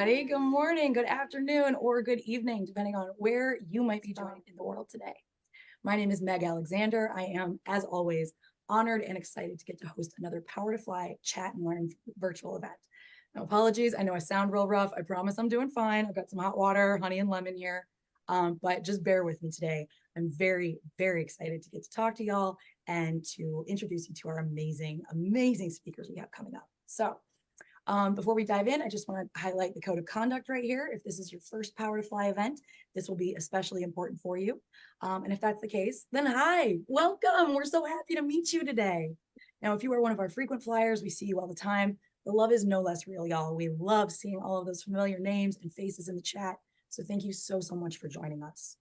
everybody. Good morning, good afternoon, or good evening, depending on where you might be joining in the world today. My name is Meg Alexander. I am, as always, honored and excited to get to host another Power to Fly Chat and Learn virtual event. No apologies. I know I sound real rough. I promise I'm doing fine. I've got some hot water, honey, and lemon here. But just bear with me today. I'm very, very excited to get to talk to y'all and to introduce you to our amazing, amazing speakers we have coming up. So before we dive in, I just want to highlight the code of conduct right here. If this is your first Power to Fly event, this will be especially important for you. And if that's the case, then hi, welcome. We're so happy to meet you today. Now, if you are one of our frequent flyers, we see you all the time. The love is no less real, y'all. We love seeing all of those familiar names and faces in the chat. So thank you so, so much for joining us.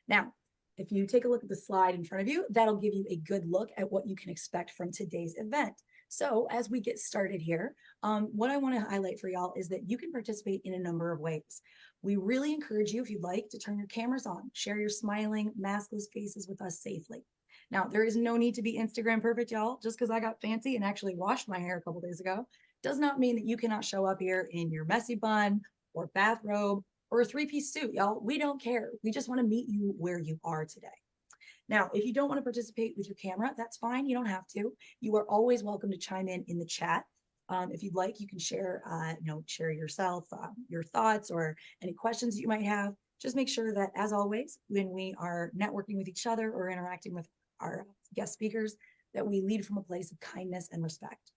Now, if you take a look at the slide in front of you, that'll give you a good look at what you can expect from today's event. So as we get started here, what I want to highlight for y'all is that you can participate in a number of ways. We really encourage you, if you'd like, to turn your cameras on, share your smiling, maskless faces with us safely. Now, there is no need to be Instagram perfect, y'all. Just because I got fancy and actually washed my hair a couple days ago does not mean that you cannot show up here in your messy bun or bathrobe or a three-piece suit, y'all. We don't care. We just want to meet you where you are today. Now, if you don't want to participate with your camera, that's fine. You don't have to. You are always welcome to chime in the chat. If you'd like, you can share, share yourself, your thoughts or any questions that you might have. Just make sure that, as always, when we are networking with each other or interacting with our guest speakers, that we lead from a place of kindness and respect.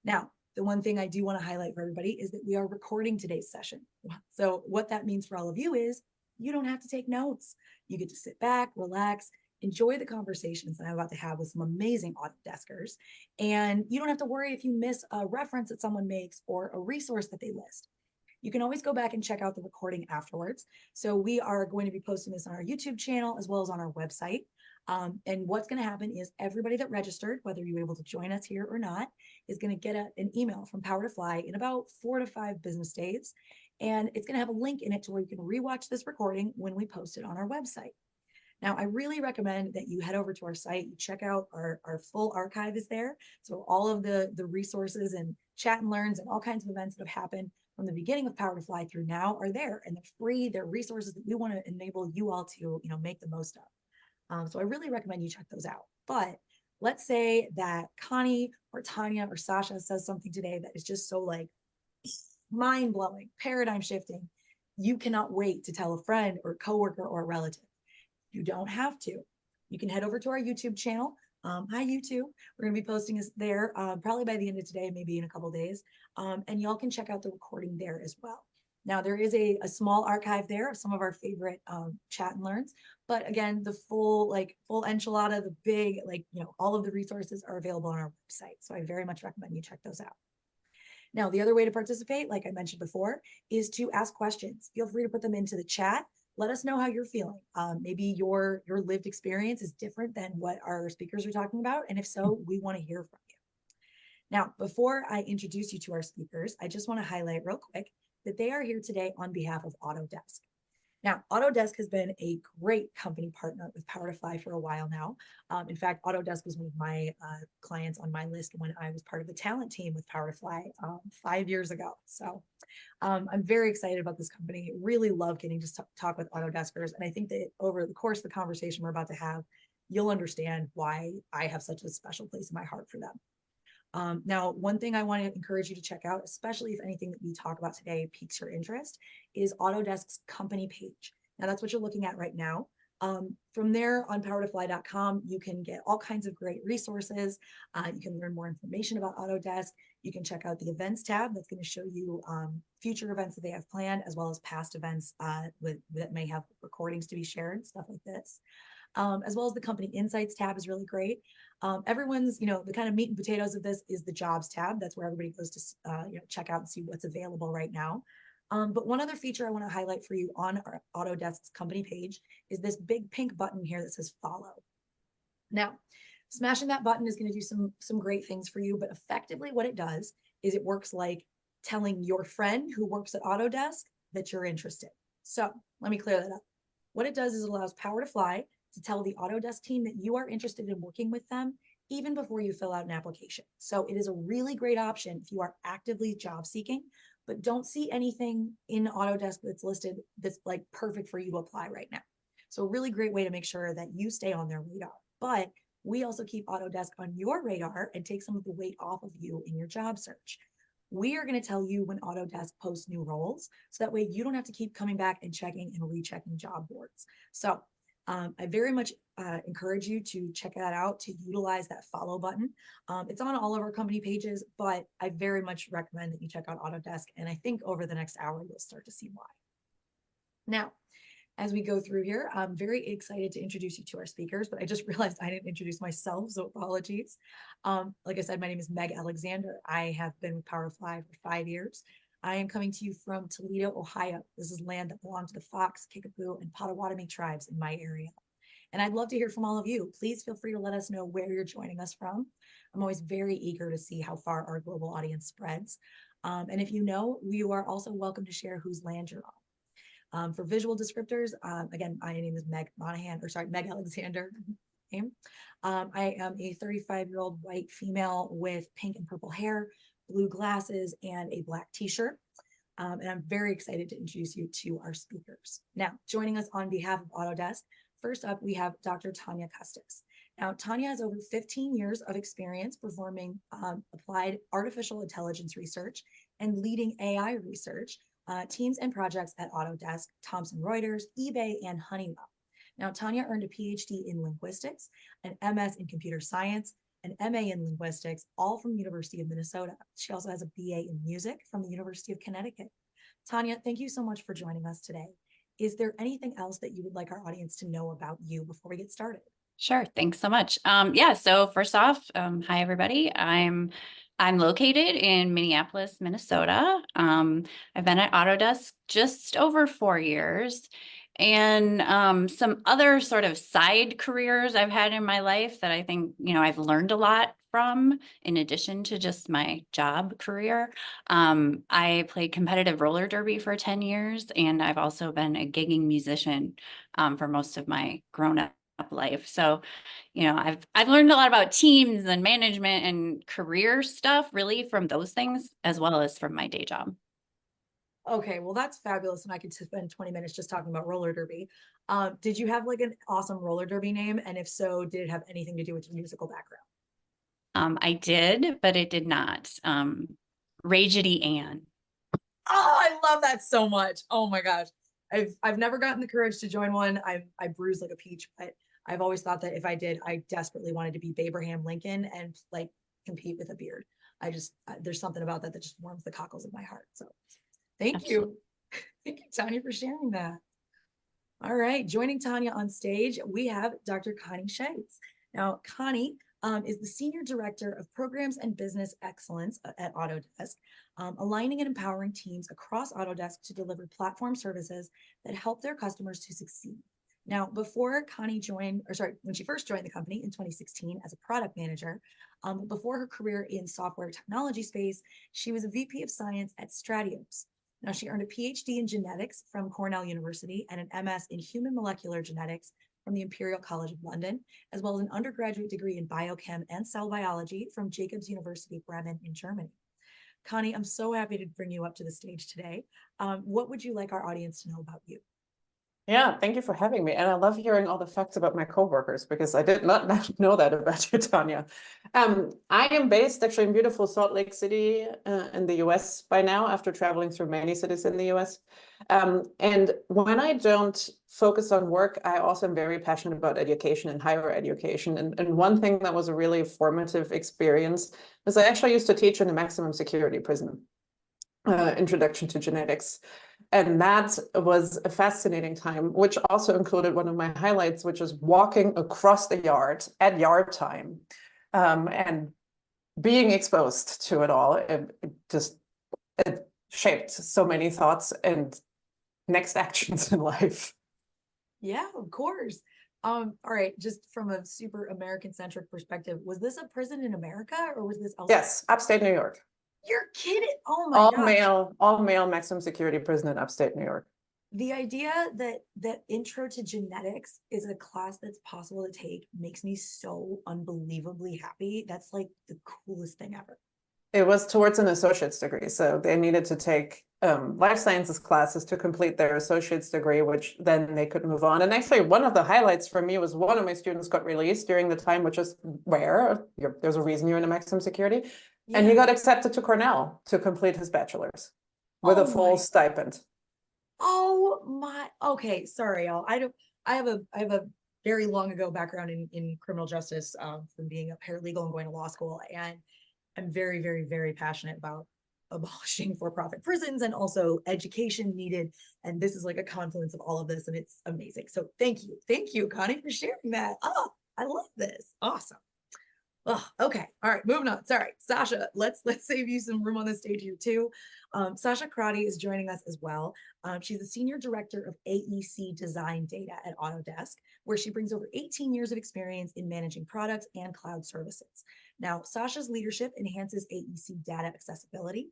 Now, the one thing I do want to highlight for everybody is that we are recording today's session. So what that means for all of you is you don't have to take notes. You get to sit back, relax, enjoy the conversations that I'm about to have with some amazing Autodeskers. And you don't have to worry if you miss a reference that someone makes or a resource that they list. You can always go back and check out the recording afterwards. So we are going to be posting this on our YouTube channel as well as on our website. And what's going to happen is everybody that registered, whether you're able to join us here or not, is going to get an email from Power to Fly in about 4 to 5 business days. And it's going to have a link in it to where you can rewatch this recording when we post it on our website. Now, I really recommend that you head over to our site, you check out our full archive is there. So all of the resources and chat and learns and all kinds of events that have happened from the beginning of Power to Fly through now are there, and they're free. They're resources that we want to enable you all to make the most of. So I really recommend you check those out. But let's say that Connie or Tanya or Sasha says something today that is just so like mind-blowing, paradigm shifting. You cannot wait to tell a friend or coworker or a relative. You don't have to. You can head over to our YouTube channel. Hi, YouTube. We're going to be posting this there probably by the end of today, maybe in a couple of days. And y'all can check out the recording there as well. Now, there is a small archive there of some of our favorite chat and learns. But again, the full enchilada, the big, all of the resources are available on our website. So I very much recommend you check those out. Now, the other way to participate, like I mentioned before, is to ask questions. Feel free to put them into the chat. Let us know how you're feeling. Maybe your lived experience is different than what our speakers are talking about. And if so, we want to hear from you. Now, before I introduce you to our speakers, I just want to highlight real quick that they are here today on behalf of Autodesk. Now, Autodesk has been a great company partner with Power to Fly for a while now. In fact, Autodesk was one of my clients on my list when I was part of the talent team with Power to Fly 5 years ago. So I'm very excited about this company. Really love getting to talk with Autodeskers. And I think that over the course of the conversation we're about to have, you'll understand why I have such a special place in my heart for them. Now, one thing I want to encourage you to check out, especially if anything that we talk about today piques your interest, is Autodesk's company page. Now, that's what you're looking at right now. From there on powertofly.com, you can get all kinds of great resources. You can learn more information about Autodesk. You can check out the events tab that's going to show you future events that they have planned, as well as past events that may have recordings to be shared, stuff like this. As well as the company insights tab is really great. Everyone's, the kind of meat and potatoes of this is the jobs tab. That's where everybody goes to check out and see what's available right now. But one other feature I want to highlight for you on our Autodesk's company page is this big pink button here that says follow. Now, smashing that button is going to do some great things for you, but effectively what it does is it works like telling your friend who works at Autodesk that you're interested. So let me clear that up. What it does is it allows Power to Fly to tell the Autodesk team that you are interested in working with them even before you fill out an application. So it is a really great option if you are actively job seeking, but don't see anything in Autodesk that's listed that's like perfect for you to apply right now. So a really great way to make sure that you stay on their radar. But we also keep Autodesk on your radar and take some of the weight off of you in your job search. We are going to tell you when Autodesk posts new roles, so that way you don't have to keep coming back and checking and rechecking job boards. So I very much encourage you to check that out, to utilize that follow button. It's on all of our company pages, but I very much recommend that you check out Autodesk. And I think over the next hour, you'll start to see why. Now, as we go through here, I'm very excited to introduce you to our speakers, but I just realized I didn't introduce myself, so apologies. Like I said, my name is Meg Alexander. I have been with Powerfly for 5 years. I am coming to you from Toledo, Ohio. This is land that belongs to the Fox, Kickapoo, and Potawatomi tribes in my area. And I'd love to hear from all of you. Please feel free to let us know where you're joining us from. I'm always very eager to see how far our global audience spreads. And if you know, you are also welcome to share whose land you're on. For visual descriptors, again, my name is Meg Alexander. I am a 35-year-old white female with pink and purple hair, blue glasses, and a black t-shirt. And I'm very excited to introduce you to our speakers. Now, joining us on behalf of Autodesk, first up, we have Dr. Tanya Custis. Now, Tanya has over 15 years of experience performing applied artificial intelligence research and leading AI research teams and projects at Autodesk, Thomson Reuters, eBay, and Honeywell. Now, Tanya earned a PhD in linguistics, an MS in computer science, an MA in linguistics, all from the University of Minnesota. She also has a BA in music from the University of Connecticut. Tanya, thank you so much for joining us today. Is there anything else that you would like our audience to know about you before we get started? Sure. Thanks so much. So first off, hi everybody. I'm located in Minneapolis, Minnesota. I've been at Autodesk just over 4 years, and some other sort of side careers I've had in my life that I think, I've learned a lot from, in addition to just my job career. I played competitive roller derby for 10 years, and I've also been a gigging musician for most of my grown-up life. So, I've learned a lot about teams and management and career stuff really from those things, as well as from my day job. Okay, well, that's fabulous. And I could spend 20 minutes just talking about roller derby. Did you have like an awesome roller derby name? And if so, did it have anything to do with your musical background? I did, but it did not. Ragedy Ann. Oh, I love that so much. Oh my gosh. I've never gotten the courage to join one. I bruise like a peach, but I've always thought that if I did, I desperately wanted to be Abraham Lincoln and like compete with a beard. There's something about that that just warms the cockles of my heart. So thank Absolutely. you. Thank you, Tanya, for sharing that. All right, joining Tanya on stage, we have Dr. Connie Scheitz. Now, Connie is the Senior Director of Programs and Business Excellence at Autodesk, aligning and empowering teams across Autodesk to deliver platform services that help their customers to succeed. Now, before Connie when she first joined the company in 2016 as a product manager, before her career in software technology space, she was a VP of Science at Stratios. Now, she earned a PhD in genetics from Cornell University and an MS in human molecular genetics from the Imperial College of London, as well as an undergraduate degree in biochem and cell biology from Jacobs University Bremen in Germany. Connie, I'm so happy to bring you up to the stage today. What would you like our audience to know about you? Yeah, thank you for having me. And I love hearing all the facts about my coworkers because I did not know that about you, Tanya. I am based actually in beautiful Salt Lake City in the US by now, after traveling through many cities in the US. And when I don't focus on work, I also am very passionate about education and higher education. And one thing that was a really formative experience is I actually used to teach in a maximum security prison. Introduction to genetics. And that was a fascinating time, which also included one of my highlights, which is walking across the yard at yard time and being exposed to it all. It shaped so many thoughts and next actions in life. Yeah, of course. All right, just from a super American-centric perspective, was this a prison in America or was this elsewhere? Yes, upstate New York. You're kidding. Oh my gosh. All male maximum security prison in upstate New York. The idea that intro to genetics is a class that's possible to take makes me so unbelievably happy. That's like the coolest thing ever. It was towards an associate's degree. So they needed to take life sciences classes to complete their associate's degree, which then they could move on. And actually, one of the highlights for me was one of my students got released during the time, which is rare. There's a reason you're in a maximum security. And he Yeah. got accepted to Cornell to complete his bachelor's with a Oh full my- stipend. Oh my, okay, sorry, y'all. I have a very long ago background in criminal justice, from being a paralegal and going to law school. And I'm very, very, very passionate about abolishing for-profit prisons and also education needed. And this is like a confluence of all of this, and it's amazing. So thank you, Connie, for sharing that. Oh, I love this. Awesome. Oh, okay. All right, moving on. Sorry, Sasha, let's save you some room on the stage here too. Sasha Crotty is joining us as well. She's the Senior Director of AEC Design Data at Autodesk, where she brings over 18 years of experience in managing products and cloud services. Now, Sasha's leadership enhances AEC data accessibility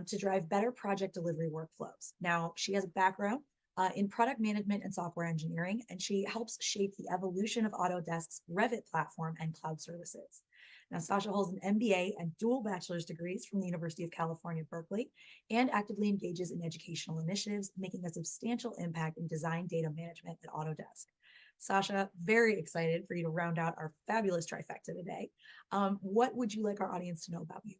to drive better project delivery workflows. Now, she has a background in product management and software engineering, and she helps shape the evolution of Autodesk's Revit platform and cloud services. Now, Sasha holds an MBA and dual bachelor's degrees from the University of California, Berkeley, and actively engages in educational initiatives, making a substantial impact in design data management at Autodesk. Sasha, very excited for you to round out our fabulous trifecta today. What would you like our audience to know about you?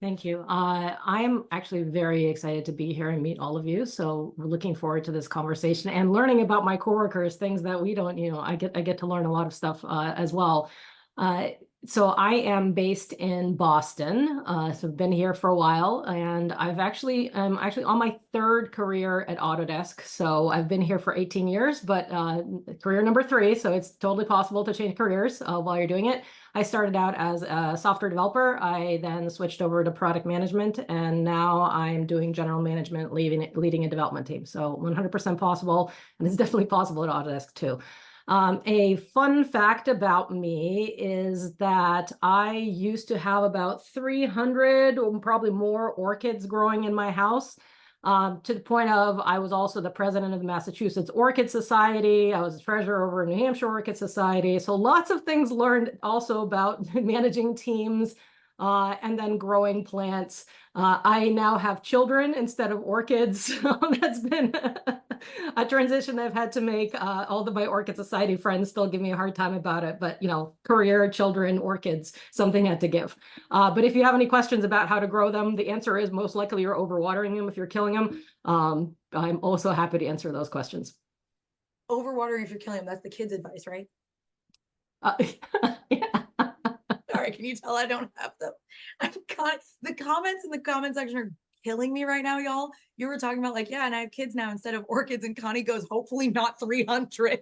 Thank you. I'm actually very excited to be here and meet all of you. So we're looking forward to this conversation and learning about my coworkers, things that we don't, I get to learn a lot of stuff as well. So I am based in Boston. So I've been here for a while, and I'm actually on my third career at Autodesk. So I've been here for 18 years, but career number 3. So it's totally possible to change careers while you're doing it. I started out as a software developer. I then switched over to product management, and now I'm doing general management, leading a development team. So 100% possible, and it's definitely possible at Autodesk too. A fun fact about me is that I used to have about 300 or probably more orchids growing in my house, to the point of I was also the president of the Massachusetts Orchid Society. I was the treasurer over New Hampshire Orchid Society. So lots of things learned also about managing teams and then growing plants. I now have children instead of orchids. So that's been a transition I've had to make. All my Orchid Society friends still give me a hard time about it, but career, children, orchids, something had to give. But if you have any questions about how to grow them, the answer is most likely you're overwatering them if you're killing them. I'm also happy to answer those questions. Overwatering if you're killing them, that's the kids' advice, right? Yeah. Sorry, can you tell I don't have them? The comments in the comment section are killing me right now, y'all. You were talking about yeah, and I have kids now instead of orchids, and Connie goes, hopefully not 300.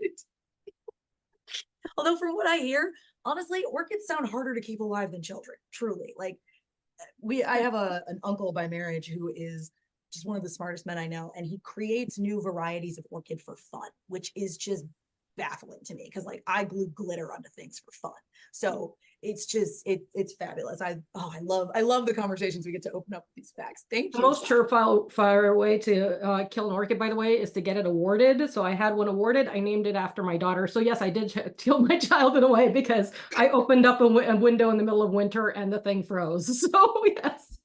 Although from what I hear, honestly, orchids sound harder to keep alive than children, truly. I have an uncle by marriage who is just one of the smartest men I know, and he creates new varieties of orchid for fun, which is just baffling to me because I glue glitter onto things for fun. So it's just it's fabulous. I love the conversations we get to open up with these facts. Thank The you. most surefire way to kill an orchid, by the way, is to get it awarded. So I had one awarded. I named it after my daughter. So yes, I did kill my child in a way because I opened up a window in the middle of winter and the thing froze. So yes.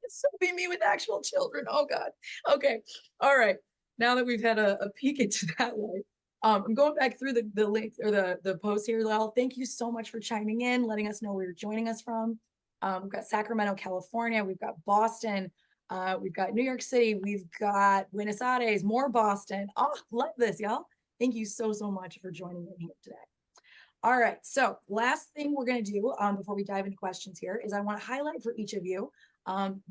So be me with actual children. Oh God. Okay. All right. Now that we've had a peek into that life, I'm going back through the link or the post here, Lyle. Thank you so much for chiming in, letting us know where you're joining us from. We've got Sacramento, California. We've got Boston. We've got New York City. We've got Buenos Aires, more Boston. Oh, love this, y'all. Thank you so much for joining me here today. All right, so last thing we're going to do before we dive into questions here is I want to highlight for each of you,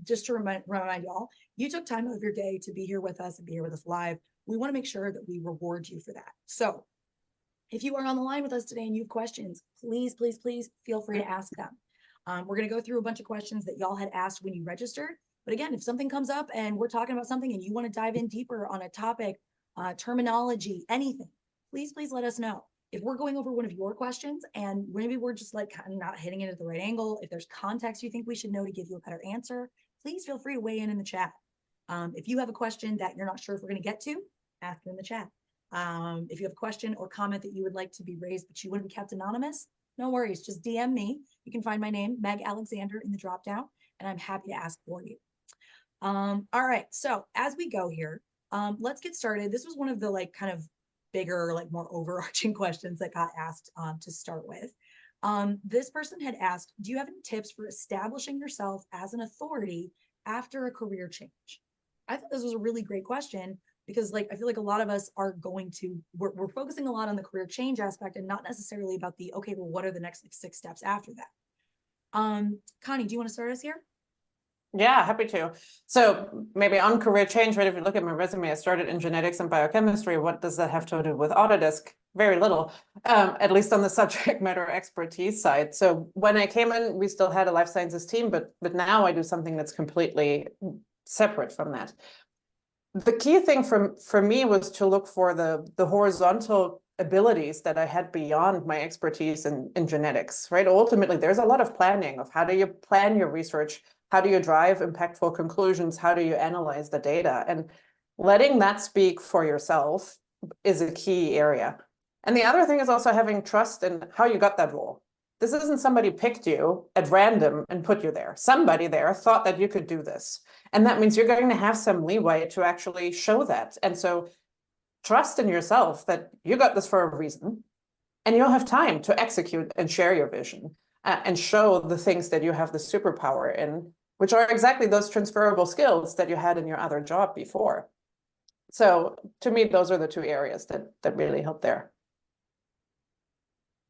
just to remind y'all, you took time out of your day to be here with us and be here with us live. We want to make sure that we reward you for that. So if you are on the line with us today and you have questions, please feel free to ask them. We're going to go through a bunch of questions that y'all had asked when you registered. But again, if something comes up and we're talking about something and you want to dive in deeper on a topic, terminology, anything, please let us know. If we're going over one of your questions and maybe we're just kind of not hitting it at the right angle, if there's context you think we should know to give you a better answer, please feel free to weigh in the chat. If you have a question that you're not sure if we're going to get to, ask it in the chat. If you have a question or comment that you would like to be raised, but you want to be kept anonymous, no worries. Just DM me. You can find my name, Meg Alexander, in the dropdown, and I'm happy to ask for you. All right. So as we go here, let's get started. This was one of the like kind of bigger, like more overarching questions that got asked to start with. This person had asked, do you have any tips for establishing yourself as an authority after a career change? I thought this was a really great question because like I feel like a lot of us are going to we're focusing a lot on the career change aspect and not necessarily about the okay, well, what are the next like, 6 steps after that? Connie, do you want to start us here? Yeah, happy to. So maybe on career change, right? If you look at my resume, I started in genetics and biochemistry. What does that have to do with Autodesk? Very little, at least on the subject matter expertise side. So when I came in, we still had a life sciences team, but now I do something that's completely separate from that. The key thing for me was to look for the horizontal abilities that I had beyond my expertise in genetics, right? Ultimately, there's a lot of planning of how do you plan your research, how do you drive impactful conclusions, how do you analyze the data, and letting that speak for yourself is a key area. And the other thing is also having trust in how you got that role. This isn't somebody picked you at random and put you there. Somebody there thought that you could do this. And that means you're going to have some leeway to actually show that. And so trust in yourself that you got this for a reason, and you'll have time to execute and share your vision and show the things that you have the superpower in, which are exactly those transferable skills that you had in your other job before. So to me, those are the two areas that really help there.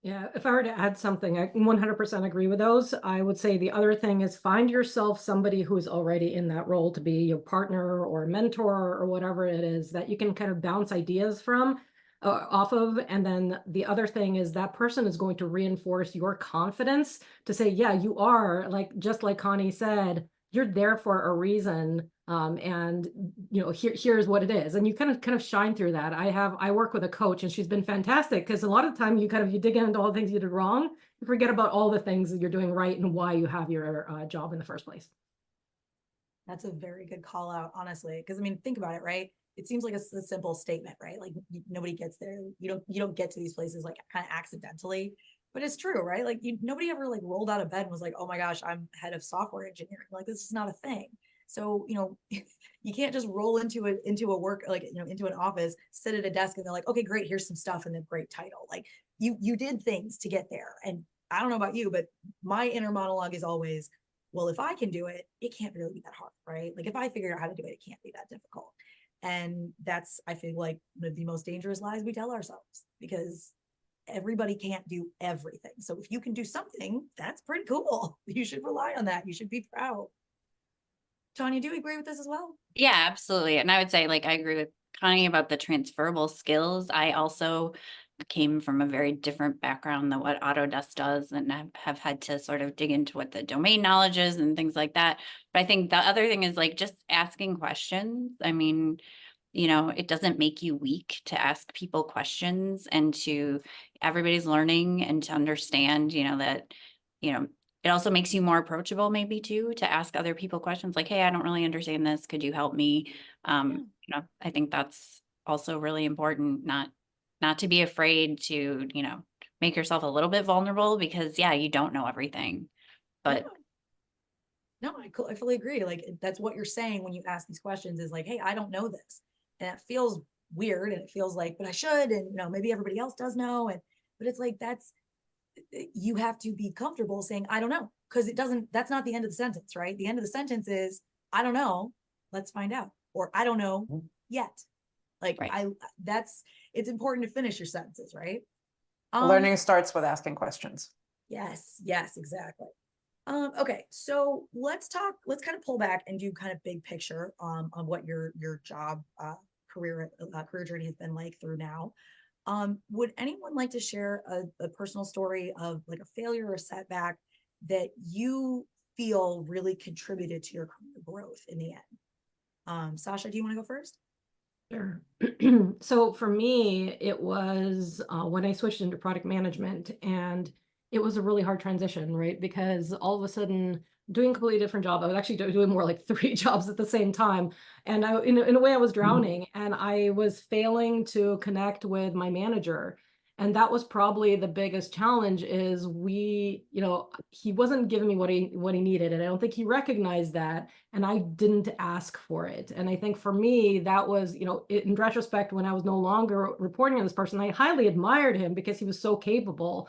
Yeah, if I were to add something, I 100% agree with those. I would say the other thing is find yourself somebody who's already in that role to be your partner or mentor or whatever it is that you can kind of bounce ideas from off of. And then the other thing is that person is going to reinforce your confidence to say, yeah, you are, like, just like Connie said, you're there for a reason. And you know, here's what it is. And you kind of shine through that. I work with a coach and she's been fantastic because a lot of the time you dig into all the things you did wrong, you forget about all the things that you're doing right and why you have your job in the first place. That's a very good call out, honestly. Because I mean, think about it, right? It seems like a simple statement, right? Like nobody gets there. You don't get to these places like kind of accidentally, but it's true, right? Like nobody ever like rolled out of bed and was like, oh my gosh, I'm head of software engineering. Like this is not a thing. So, you know, you can't just roll into a work, like, you know, into an office, sit at a desk and they're like, okay, great, here's some stuff and then great title. Like you did things to get there. And I don't know about you, but my inner monologue is always, well, if I can do it, it can't really be that hard, right? Like if I figure out how to do it, it can't be that difficult. And that's, I feel like, one of the most dangerous lies we tell ourselves because everybody can't do everything. So if you can do something, that's pretty cool. You should rely on that. You should be proud. Tanya, do you agree with this as well? Yeah, absolutely. And I would say, like, I agree with Connie about the transferable skills. I also came from a very different background than what Autodesk does, and have had to sort of dig into what the domain knowledge is and things like that. But I think the other thing is like just asking questions. I mean, you know, it doesn't make you weak to ask people questions and to everybody's learning and to understand, you know, that, you know, it also makes you more approachable maybe too, to ask other people questions like, hey, I don't really understand this. Could you help me? You know, I think that's also really important, not to be afraid to, you know, make yourself a little bit vulnerable because yeah, you don't know everything, but no, I fully agree. Like that's what you're saying when you ask these questions is like, hey, I don't know this. And it feels weird and it feels like, but I should, and you know, maybe everybody else does know. And but it's like you have to be comfortable saying, I don't know, because that's not the end of the sentence, right? The end of the sentence is, I don't know, let's find out. Or I don't know yet. Like right. it's important to finish your sentences, right? Learning starts with asking questions. Yes, exactly. Okay, so let's kind of pull back and do kind of big picture on what your job career journey has been like through now. Would anyone like to share a personal story of like a failure or a setback that you feel really contributed to your career growth in the end? Sasha, do you want to go first? Sure. So for me, it was when I switched into product management, and it was a really hard transition, right? Because all of a sudden, doing a completely different job, I was actually doing more like 3 jobs at the same time. And in a way, I was drowning and I was failing to connect with my manager. And that was probably the biggest challenge is he wasn't giving me what he needed. And I don't think he recognized that. And I didn't ask for it. And I think for me, that was, in retrospect, when I was no longer reporting to this person, I highly admired him because he was so capable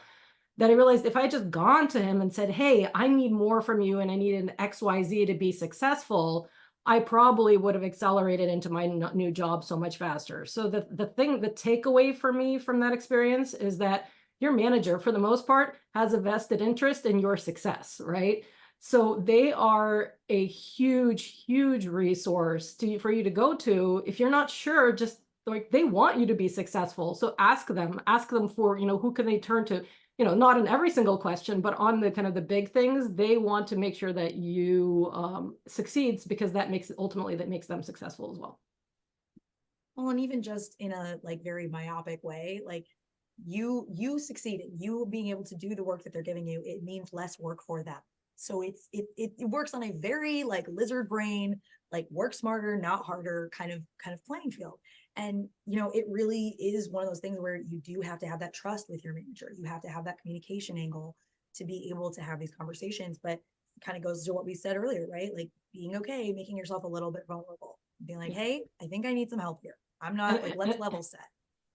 that I realized if I had just gone to him and said, hey, I need more from you and I need an XYZ to be successful, I probably would have accelerated into my new job so much faster. So the takeaway for me from that experience is that your manager, for the most part, has a vested interest in your success, right? So they are a huge, huge resource for you to go to. If you're not sure, just like they want you to be successful. So ask them for, who can they turn to? Not in every single question, but on the kind of the big things, they want to make sure that you succeeds because that makes them successful as well. Well, and even just in a like very myopic way, like you succeeded, you being able to do the work that they're giving you, it means less work for them. So it works on a very like lizard brain, like work smarter, not harder kind of playing field. And it really is one of those things where you do have to have that trust with your manager. You have to have that communication angle to be able to have these conversations. But it kind of goes to what we said earlier, right? Like being okay, making yourself a little bit vulnerable, being like, hey, I think I need some help here. I'm not like, let's level set.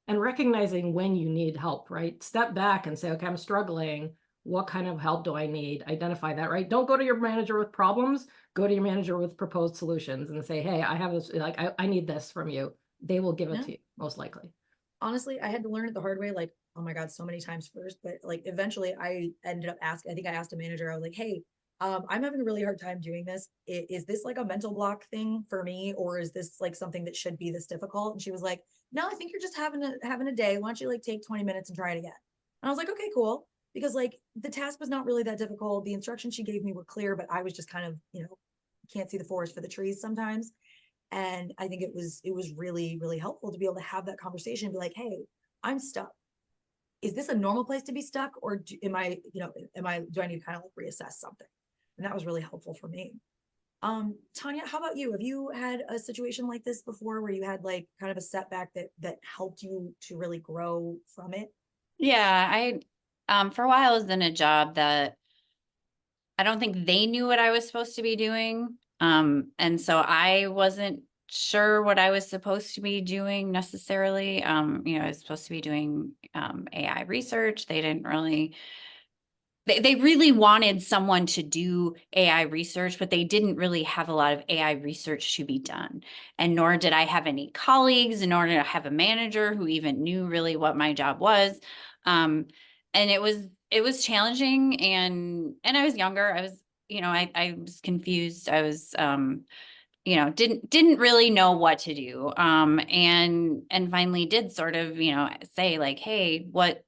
And recognizing when you need help, right? Step back and say, okay, I'm struggling. What kind of help do I need? Identify that, right? Don't go to your manager with problems. Go to your manager with proposed solutions and say, hey, I have this, like, I need this from you. They will give it to you, most likely. Honestly, I had to learn it the hard way, like, oh my God, so many times first, but like eventually I ended up asking, I think I asked a manager, I was like, hey, I'm having a really hard time doing this. Is this like a mental block thing for me? Or is this like something that should be this difficult? And she was like, no, I think you're just having a day. Why don't you like take 20 minutes and try it again? And I was like, okay, cool. Because like the task was not really that difficult. The instructions she gave me were clear, but I was just kind of, can't see the forest for the trees sometimes. And I think it was really, really helpful to be able to have that conversation and be like, hey, I'm stuck. Is this a normal place to be stuck? Or do I need to kind of like reassess something? And that was really helpful for me. Tanya, how about you? Have you had a situation like this before where you had like kind of a setback that helped you to really grow from it? Yeah, for a while I was in a job that I don't think they knew what I was supposed to be doing. And so I wasn't sure what I was supposed to be doing necessarily. I was supposed to be doing AI research. They really wanted someone to do AI research, but they didn't really have a lot of AI research to be done. And nor did I have any colleagues, nor did I have a manager who even knew really what my job was. And it was challenging, and I was younger. I was, I was confused. I was didn't really know what to do. And finally did sort of, say like, hey, what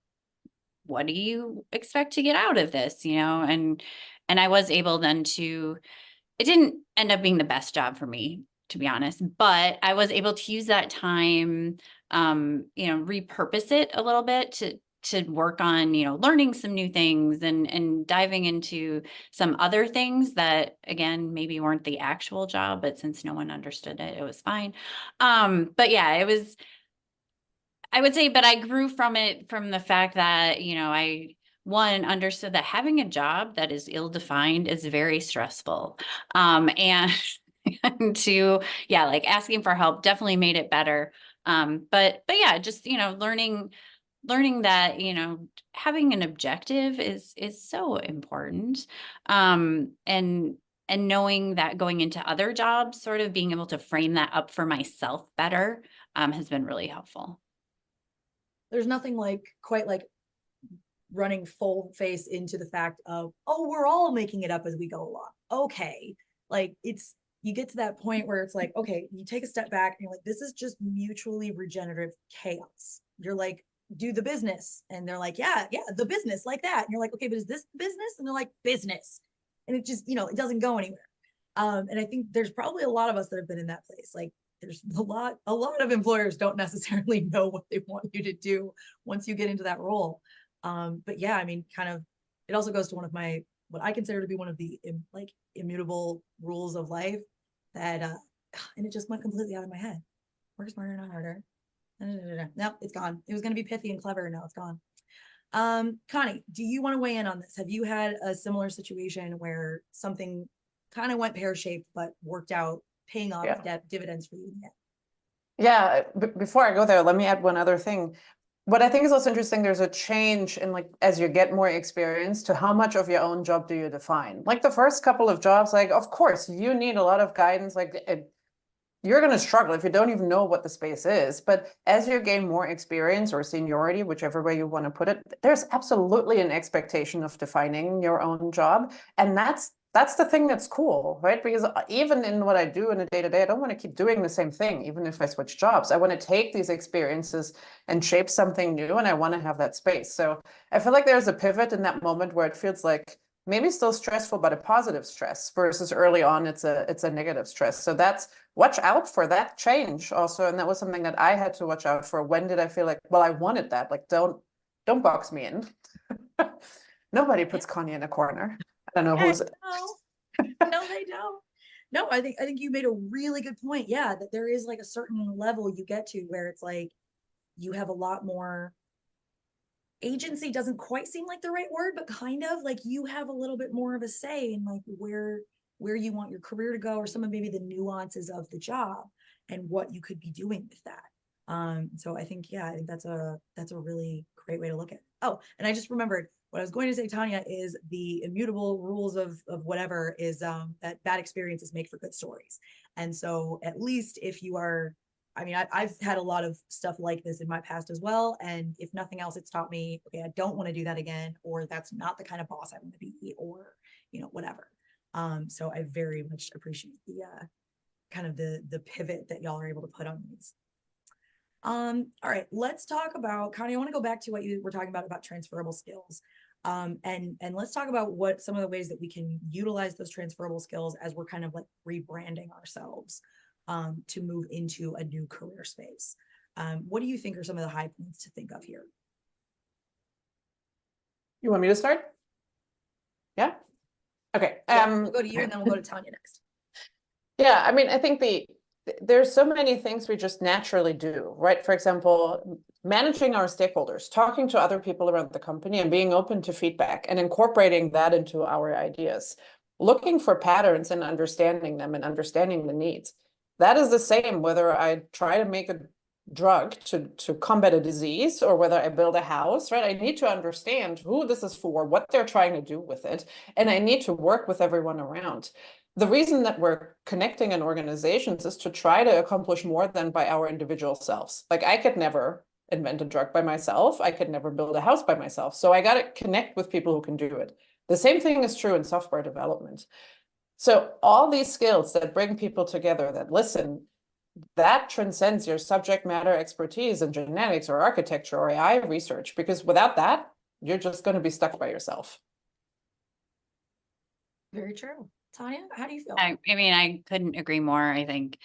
do you expect to get out of this? And I was able then it didn't end up being the best job for me, to be honest, but I was able to use that time, repurpose it a little bit to work on, learning some new things and diving into some other things that, again, maybe weren't the actual job, but since no one understood it, it was fine. But yeah, I would say, but I grew from it, from the fact that, I understood that having a job that is ill-defined is very stressful. And, and like asking for help definitely made it better. But yeah, just, learning that, having an objective is so important. And knowing that going into other jobs, sort of being able to frame that up for myself better, has been really helpful. There's nothing like quite like running full face into the fact of, oh, we're all making it up as we go along. Okay. Like you get to that point where it's like, okay, you take a step back and you're like, this is just mutually regenerative chaos. You're like, do the business. And they're like, yeah, the business like that. And you're like, okay, but is this business? And they're like, business. And it just, it doesn't go anywhere. And I think there's probably a lot of us that have been in that place. Like there's a lot of employers don't necessarily know what they want you to do once you get into that role. But yeah, I mean, kind of, it also goes to one of my, what I consider to be one of the like immutable rules of life that, and it just went completely out of my head. Work smarter, not harder. No, it's gone. It was going to be pithy and clever. No, it's gone. Connie, do you want to weigh in on this? Have you had a similar situation where something kind of went pear-shaped but worked out, paying off dividends for you in the end? Yeah, before I go there, let me add one other thing. What I think is also interesting, there's a change in like, as you get more experience to how much of your own job do you define? Like the first couple of jobs, like, of course, you need a lot of guidance. Like you're going to struggle if you don't even know what the space is. But as you gain more experience or seniority, whichever way you want to put it, there's absolutely an expectation of defining your own job. And that's the thing that's cool, right? Because even in what I do in a day-to-day, I don't want to keep doing the same thing, even if I switch jobs. I want to take these experiences and shape something new, and I want to have that space. So I feel like there's a pivot in that moment where it feels like maybe still stressful, but a positive stress versus early on, it's a negative stress. So that's, watch out for that change also. And that was something that I had to watch out for. When did I feel like, well, I wanted that? Like, don't box me in. Nobody puts Connie in a corner. I don't know who's. No, they don't. No, I think you made a really good point. Yeah, that there is like a certain level you get to where it's like you have a lot more agency. Doesn't quite seem like the right word, but kind of like you have a little bit more of a say in like where you want your career to go, or some of maybe the nuances of the job and what you could be doing with that. So I think that's a really great way to look at it. Oh, and I just remembered what I was going to say, Tanya, is the immutable rules of whatever is that bad experiences make for good stories. And so at least if you are, I mean, I've had a lot of stuff like this in my past as well. And if nothing else, it's taught me, okay, I don't want to do that again, or that's not the kind of boss I want to be, or, whatever. So I very much appreciate the kind of the pivot that y'all are able to put on these. All right, let's talk about, Connie, I want to go back to what you were talking about transferable skills. And let's talk about what some of the ways that we can utilize those transferable skills as we're kind of like rebranding ourselves to move into a new career space. What do you think are some of the high points to think of here? You want me to start? Yeah. Okay. We'll go to you and then we'll go to Tanya next. Yeah, I mean, I think there's so many things we just naturally do, right? For example, managing our stakeholders, talking to other people around the company and being open to feedback and incorporating that into our ideas, looking for patterns and understanding them and understanding the needs. That is the same whether I try to make a drug to combat a disease or whether I build a house, right? I need to understand who this is for, what they're trying to do with it, and I need to work with everyone around. The reason that we're connecting in organizations is to try to accomplish more than by our individual selves. Like I could never invent a drug by myself. I could never build a house by myself. So I got to connect with people who can do it. The same thing is true in software development. So all these skills that bring people together, that listen, that transcends your subject matter expertise in genetics or architecture or AI research, because without that, you're just going to be stuck by yourself. Very true. Tanya, how do you feel? I mean, I couldn't agree more. I think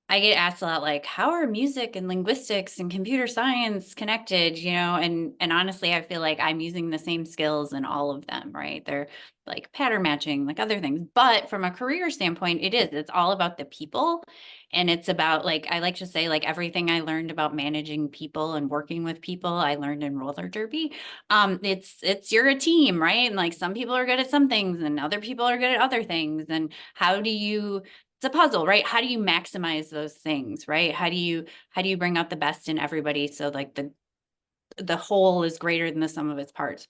I get asked a lot, like, how are music and linguistics and computer science connected, and honestly, I feel like I'm using the same skills in all of them, right? They're like pattern matching, like other things. But from a career standpoint, it's all about the people. And it's about, like, I like to say, like, everything I learned about managing people and working with people, I learned in roller derby. You're a team, right? And like some people are good at some things and other people are good at other things. And it's a puzzle, right? How do you maximize those things, right? How do you bring out the best in everybody so like the whole is greater than the sum of its parts?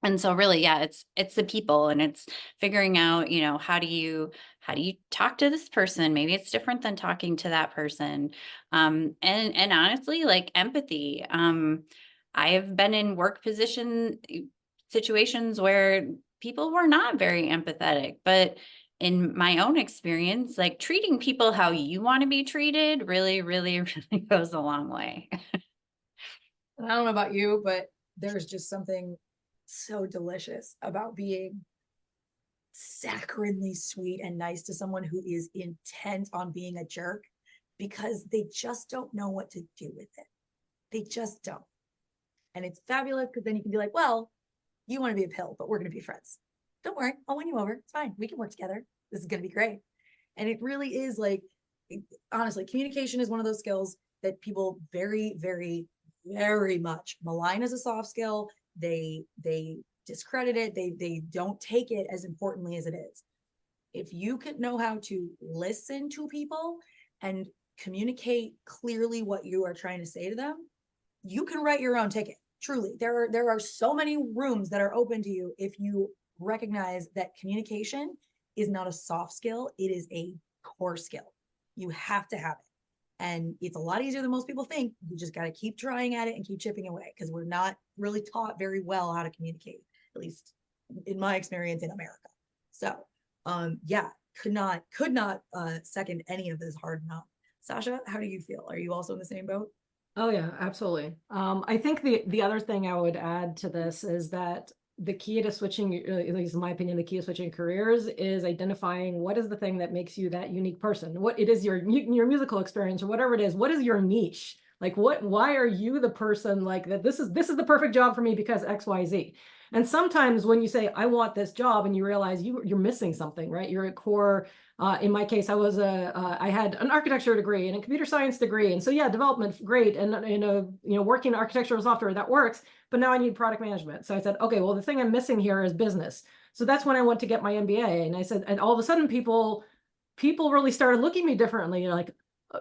And so really, yeah, it's the people, and it's figuring out, how do you talk to this person? Maybe it's different than talking to that person. And honestly, like empathy. I've been in work situations where people were not very empathetic, but in my own experience, like treating people how you want to be treated really, really, really goes a long way. I don't know about you, but there's just something so delicious about being saccharinely sweet and nice to someone who is intent on being a jerk, because they just don't know what to do with it. They just don't. And it's fabulous because then you can be like, well, you want to be a pill, but we're going to be friends. Don't worry, I'll win you over. It's fine. We can work together. This is going to be great. And it really is like, honestly, communication is one of those skills that people very, very, very much malign as a soft skill. They discredit it. They don't take it as importantly as it is. If you can know how to listen to people and communicate clearly what you are trying to say to them, you can write your own ticket. Truly, there are so many rooms that are open to you if you recognize that communication is not a soft skill, it is a core skill. You have to have it. And it's a lot easier than most people think. You just got to keep trying at it and keep chipping away, because we're not really taught very well how to communicate, at least in my experience in America. So yeah, could not second any of this hard enough. Sasha, how do you feel? Are you also in the same boat? Oh yeah, absolutely. I think the other thing I would add to this is that the key to switching, at least in my opinion, the key to switching careers is identifying what is the thing that makes you that unique person. What it is, your musical experience or whatever it is. What is your niche? Like why are you the person like that? This is the perfect job for me because X, Y, Z. And sometimes when you say, I want this job, and you realize you're missing something, right? You're at core. In my case, I had an architecture degree and a computer science degree. And so, yeah, development, great. And, working in architectural software, that works. But now I need product management. So I said, okay, well, the thing I'm missing here is business. So that's when I went to get my MBA. And I said, and all of a sudden people really started looking at me differently. Like,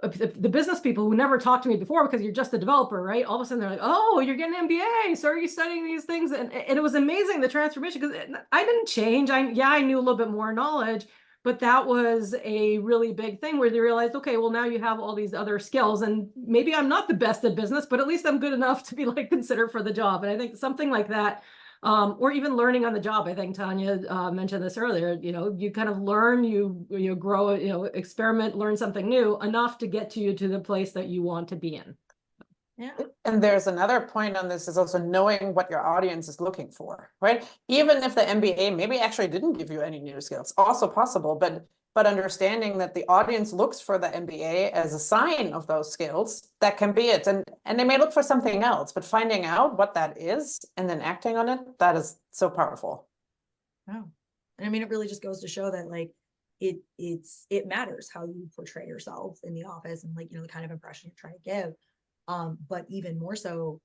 the business people who never talked to me before because you're just a developer, right? All of a sudden they're like, oh, you're getting an MBA. So are you studying these things? And it was amazing, the transformation, because I didn't change. I knew a little bit more knowledge, but that was a really big thing where they realized, okay, well, now you have all these other skills and maybe I'm not the best at business, but at least I'm good enough to be like considered for the job. And I think something like that, or even learning on the job. I think Tanya mentioned this earlier. You kind of learn, you grow, experiment, learn something new enough to get you to the place that you want to be in. Yeah. And there's another point on this is also knowing what your audience is looking for, right? Even if the MBA maybe actually didn't give you any new skills, also possible, but understanding that the audience looks for the MBA as a sign of those skills, that can be it. And they may look for something else, but finding out what that is and then acting on it, that is so powerful. Wow. And I mean, it really just goes to show that like it matters how you portray yourself in the office and like, the kind of impression you're trying to give. But even more so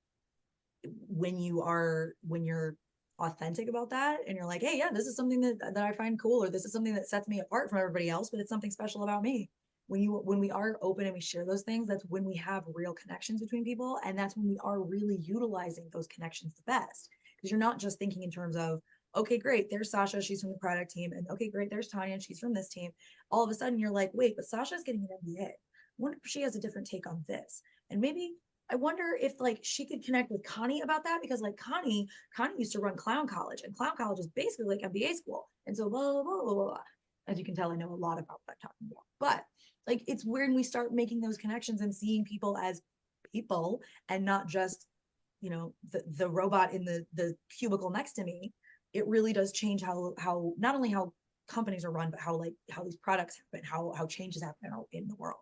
when you're authentic about that and you're like, hey, yeah, this is something that I find cool, or this is something that sets me apart from everybody else, but it's something special about me. When we are open and we share those things, that's when we have real connections between people. And that's when we are really utilizing those connections the best. Because you're not just thinking in terms of, okay, great, there's Sasha, she's from the product team. And okay, great, there's Tanya, and she's from this team. All of a sudden you're like, wait, but Sasha's getting an MBA. I wonder if she has a different take on this. And maybe I wonder if like she could connect with Connie about that, because like Connie used to run Clown College, and Clown College is basically like MBA school. And so blah, blah, blah, blah, blah. As you can tell, I know a lot about what I'm talking about. But like, it's when we start making those connections and seeing people as people and not just, the robot in the cubicle next to me, it really does change how not only how companies are run, but how these products happen, how changes happen in the world.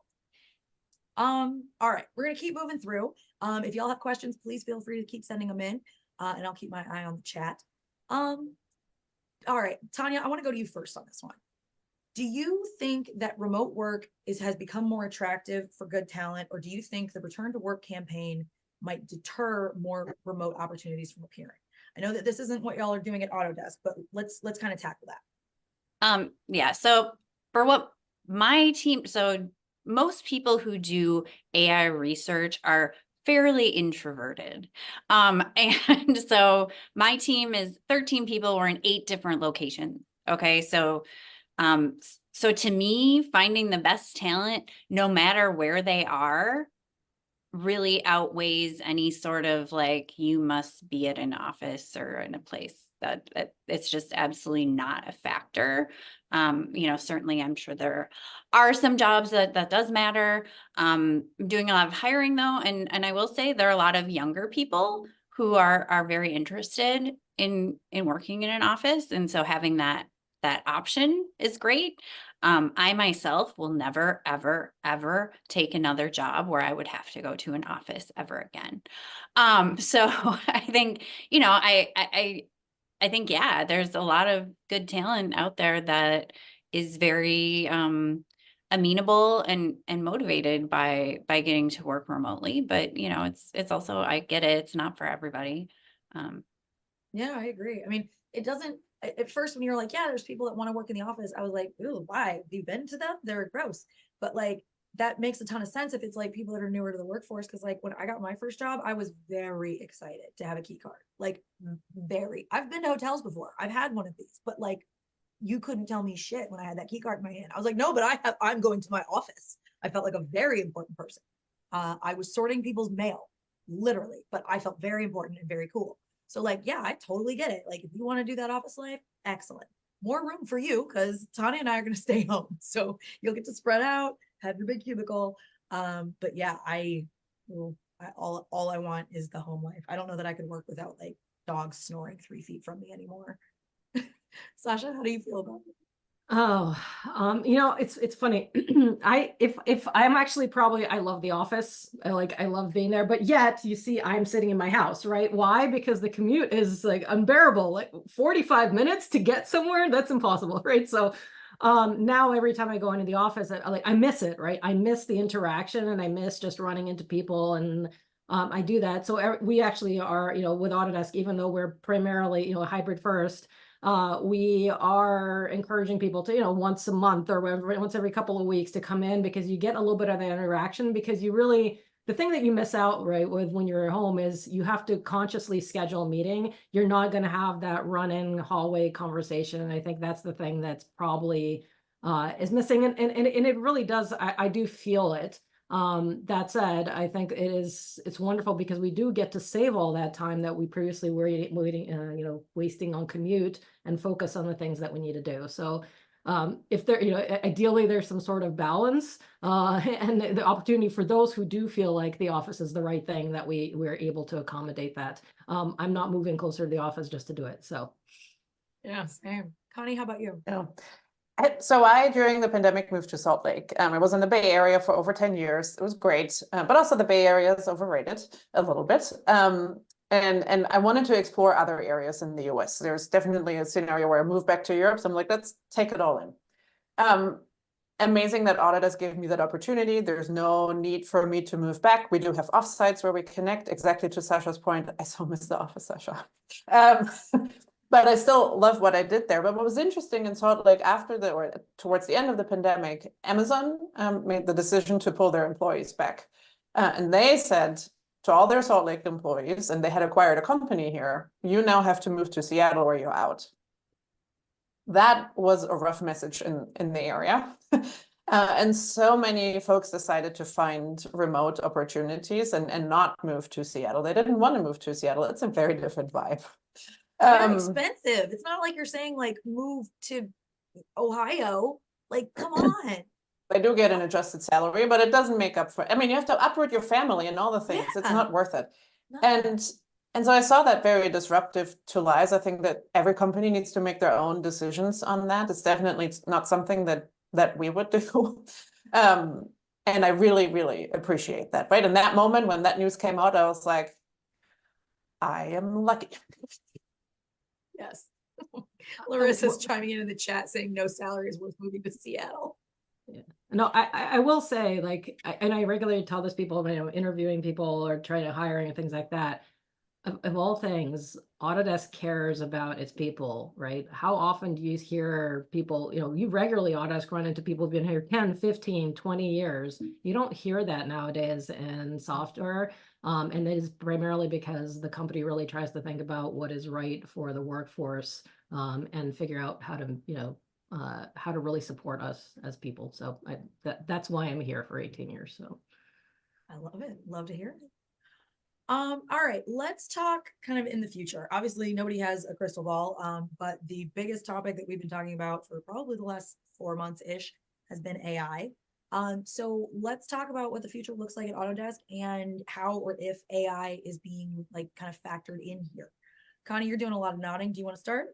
All right, we're gonna keep moving through. If y'all have questions, please feel free to keep sending them in, and I'll keep my eye on the chat. All right, Tanya, I want to go to you first on this one. Do you think that remote work has become more attractive for good talent, or do you think the return to work campaign might deter more remote opportunities from appearing? I know that this isn't what y'all are doing at Autodesk, but let's kind of tackle that. Yeah, so for what my team, so most people who do AI research are fairly introverted. And so my team is 13 people. We're in 8 different locations. Okay. So to me, finding the best talent, no matter where they are, really outweighs any sort of like, you must be at an office or in a place that it's just absolutely not a factor. Certainly I'm sure there are some jobs that does matter. I'm doing a lot of hiring though. And I will say there are a lot of younger people who are very interested in working in an office. And so having that option is great. I myself will never, ever, ever take another job where I would have to go to an office ever again. So I think, I think, yeah, there's a lot of good talent out there that is very amenable and motivated by getting to work remotely. But you know, it's also, I get it, it's not for everybody. Yeah, I agree. I mean, it doesn't, at first when you're like, yeah, there's people that want to work in the office, I was like, ooh, why? Have you been to them? They're gross. But like, that makes a ton of sense if it's like people that are newer to the workforce. Cause like when I got my first job, I was very excited to have a key card. Like very, I've been to hotels before. I've had one of these, but like, you couldn't tell me shit when I had that key card in my hand. I was like, no, but I'm going to my office. I felt like a very important person. I was sorting people's mail, literally, but I felt very important and very cool. So like, yeah, I totally get it. Like if you want to do that office life, excellent. More room for you because Tanya and I are going to stay home. So you'll get to spread out, have your big cubicle. But yeah, all I want is the home life. I don't know that I could work without like dogs snoring 3 feet from me anymore. Sasha, how do you feel about it? Oh, you know, it's funny. If I'm actually probably, I love the office. I love being there, but yet you see, I'm sitting in my house, right? Why? Because the commute is like unbearable, like 45 minutes to get somewhere. That's impossible, right? So, now every time I go into the office, I miss it, right? I miss the interaction and I miss just running into people and, I do that. So we actually are, you know, with Autodesk, even though we're primarily, you know, hybrid first, we are encouraging people to, you know, once a month or whatever, once every couple of weeks to come in because you get a little bit of that interaction because you really, the thing that you miss out, right, with when you're at home is you have to consciously schedule a meeting. You're not going to have that run-in hallway conversation. And I think that's the thing that's probably is missing. And it really does, I do feel it. That said, I think it's wonderful because we do get to save all that time that we previously were waiting, you know, wasting on commute and focus on the things that we need to do. So, if there, you know, ideally there's some sort of balance, and the opportunity for those who do feel like the office is the right thing that we're able to accommodate that. I'm not moving closer to the office just to do it. So. Yeah, same. Connie, how about you? Yeah. So I, during the pandemic, moved to Salt Lake. I was in the Bay Area for over 10 years. It was great, but also the Bay Area is overrated a little bit. And I wanted to explore other areas in the US. There's definitely a scenario where I moved back to Europe. So I'm like, let's take it all in. Amazing that Autodesk gave me that opportunity. There's no need for me to move back. We do have offsites where we connect, exactly to Sasha's point. I so miss the office, Sasha. But I still love what I did there. But what was interesting in Salt Lake or towards the end of the pandemic, Amazon made the decision to pull their employees back. And they said to all their Salt Lake employees, and they had acquired a company here, you now have to move to Seattle or you're out. That was a rough message in the area. And so many folks decided to find remote opportunities and not move to Seattle. They didn't want to move to Seattle. It's a very different vibe. Very expensive. It's not like you're saying like move to Ohio. Like, come on. They do get an adjusted salary, but it doesn't make up for, I mean, you have to uproot your family and all the things. It's Yeah. not worth it. No. And so I saw that very disruptive to lives. I think that every company needs to make their own decisions on that. It's definitely not something that we would do. And I really, really appreciate that, right? In that moment when that news came out, I was like, I am lucky. Yes. Larissa's chiming in the chat saying no salary is worth moving to Seattle. Yeah. No, I will say, like, and I regularly tell this people, you know, interviewing people or trying to hiring and things like that. Of all things, Autodesk cares about its people, right? How often do you hear people, you know, you regularly Autodesk run into people who've been here 10, 15, 20 years. You don't hear that nowadays in software. And that is primarily because the company really tries to think about what is right for the workforce, and figure out how to, you know, how to really support us as people. So that's why I'm here for 18 years. So I love it. Love to hear it. All right, let's talk kind of in the future. Obviously, nobody has a crystal ball, but the biggest topic that we've been talking about for probably the last 4 months-ish has been AI. So let's talk about what the future looks like at Autodesk and how or if AI is being like kind of factored in here. Connie, you're doing a lot of nodding. Do you want to start?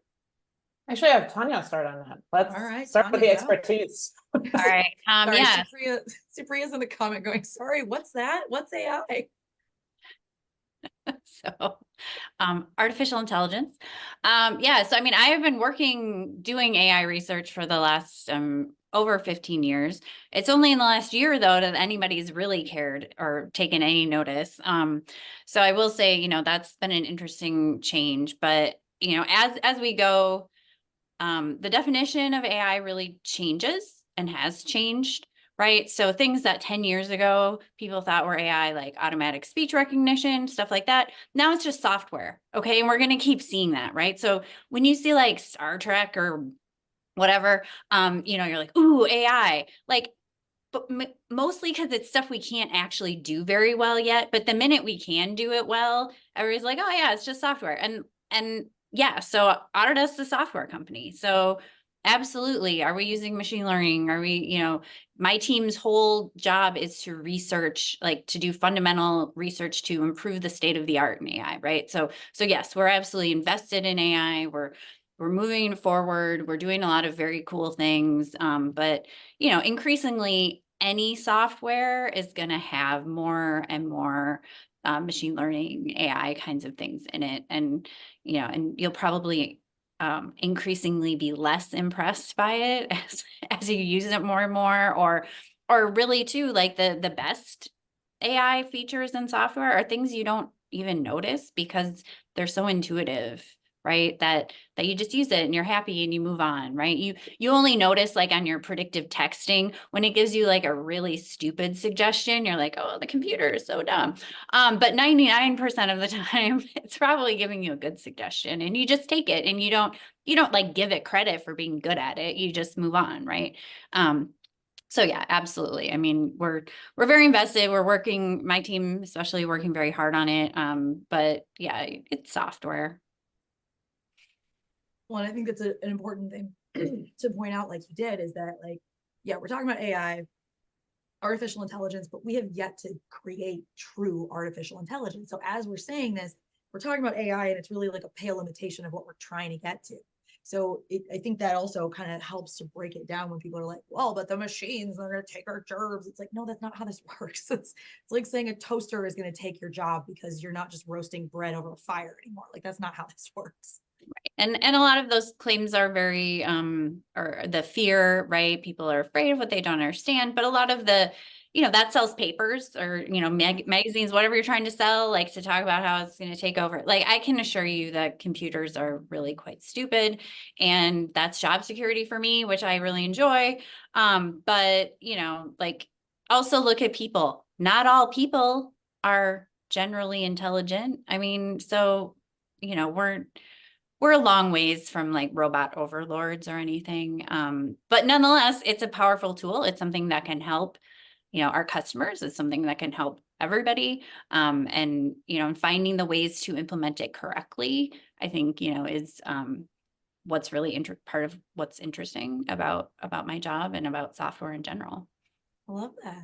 Actually, I have Tanya start on that. Let's All right, start with Tanya, the go. expertise. All right. Sorry, Yeah. Supriya's in the comment going, sorry, what's that? What's AI? So, artificial intelligence. Yeah. So, I mean, I have been doing AI research for the last over 15 years. It's only in the last year though that anybody's really cared or taken any notice. So I will say, you know, that's been an interesting change, but you know, as we go, the definition of AI really changes and has changed, right? So things that 10 years ago people thought were AI, like automatic speech recognition, stuff like that, now it's just software. Okay. And we're going to keep seeing that, right? So when you see like Star Trek or whatever, you know, you're like, ooh, AI, like, but mostly because it's stuff we can't actually do very well yet. But the minute we can do it well, everybody's like, oh yeah, it's just software. And yeah, so Autodesk is a software company. So absolutely, are we using machine learning? Are we, you know, my team's whole job is to research, like to do fundamental research to improve the state of the art in AI, right? So yes, we're absolutely invested in AI. We're moving forward. We're doing a lot of very cool things. But you know, increasingly any software is going to have more and more machine learning, AI kinds of things in it. And, you know, and you'll probably increasingly be less impressed by it as you use it more and more, or really too, like the best AI features and software are things you don't even notice because they're so intuitive, right? That you just use it and you're happy and you move on, right? You only notice like on your predictive texting when it gives you like a really stupid suggestion, you're like, oh, the computer is so dumb. But 99% of the time, it's probably giving you a good suggestion and you just take it and you don't like give it credit for being good at it. You just move on, right? So yeah, absolutely. I mean, we're very invested. We're working, my team especially working very hard on it. But yeah, it's software. Well, and I think that's an important thing to point out, like you did, is that like, yeah, we're talking about AI, artificial intelligence, but we have yet to create true artificial intelligence. So as we're saying this, we're talking about AI and it's really like a pale imitation of what we're trying to get to. So I think that also kind of helps to break it down when people are like, well, but the machines are going to take our jobs. It's like, no, that's not how this works. It's like saying a toaster is going to take your job because you're not just roasting bread over a fire anymore. Like that's not how this works. And a lot of those claims are very or the fear, right? People are afraid of what they don't understand, but a lot of the, you know, that sells papers or, you know, magazines, whatever you're trying to sell, like to talk about how it's going to take over. Like I can assure you that computers are really quite stupid and that's job security for me, which I really enjoy. But you know, like also look at people. Not all people are generally intelligent. I mean, so, you know, we're a long ways from like robot overlords or anything. But nonetheless, it's a powerful tool. It's something that can help, you know, our customers. It's something that can help everybody. And, you know, finding the ways to implement it correctly, I think, you know, is what's really part of what's interesting about my job and about software in general. I love that.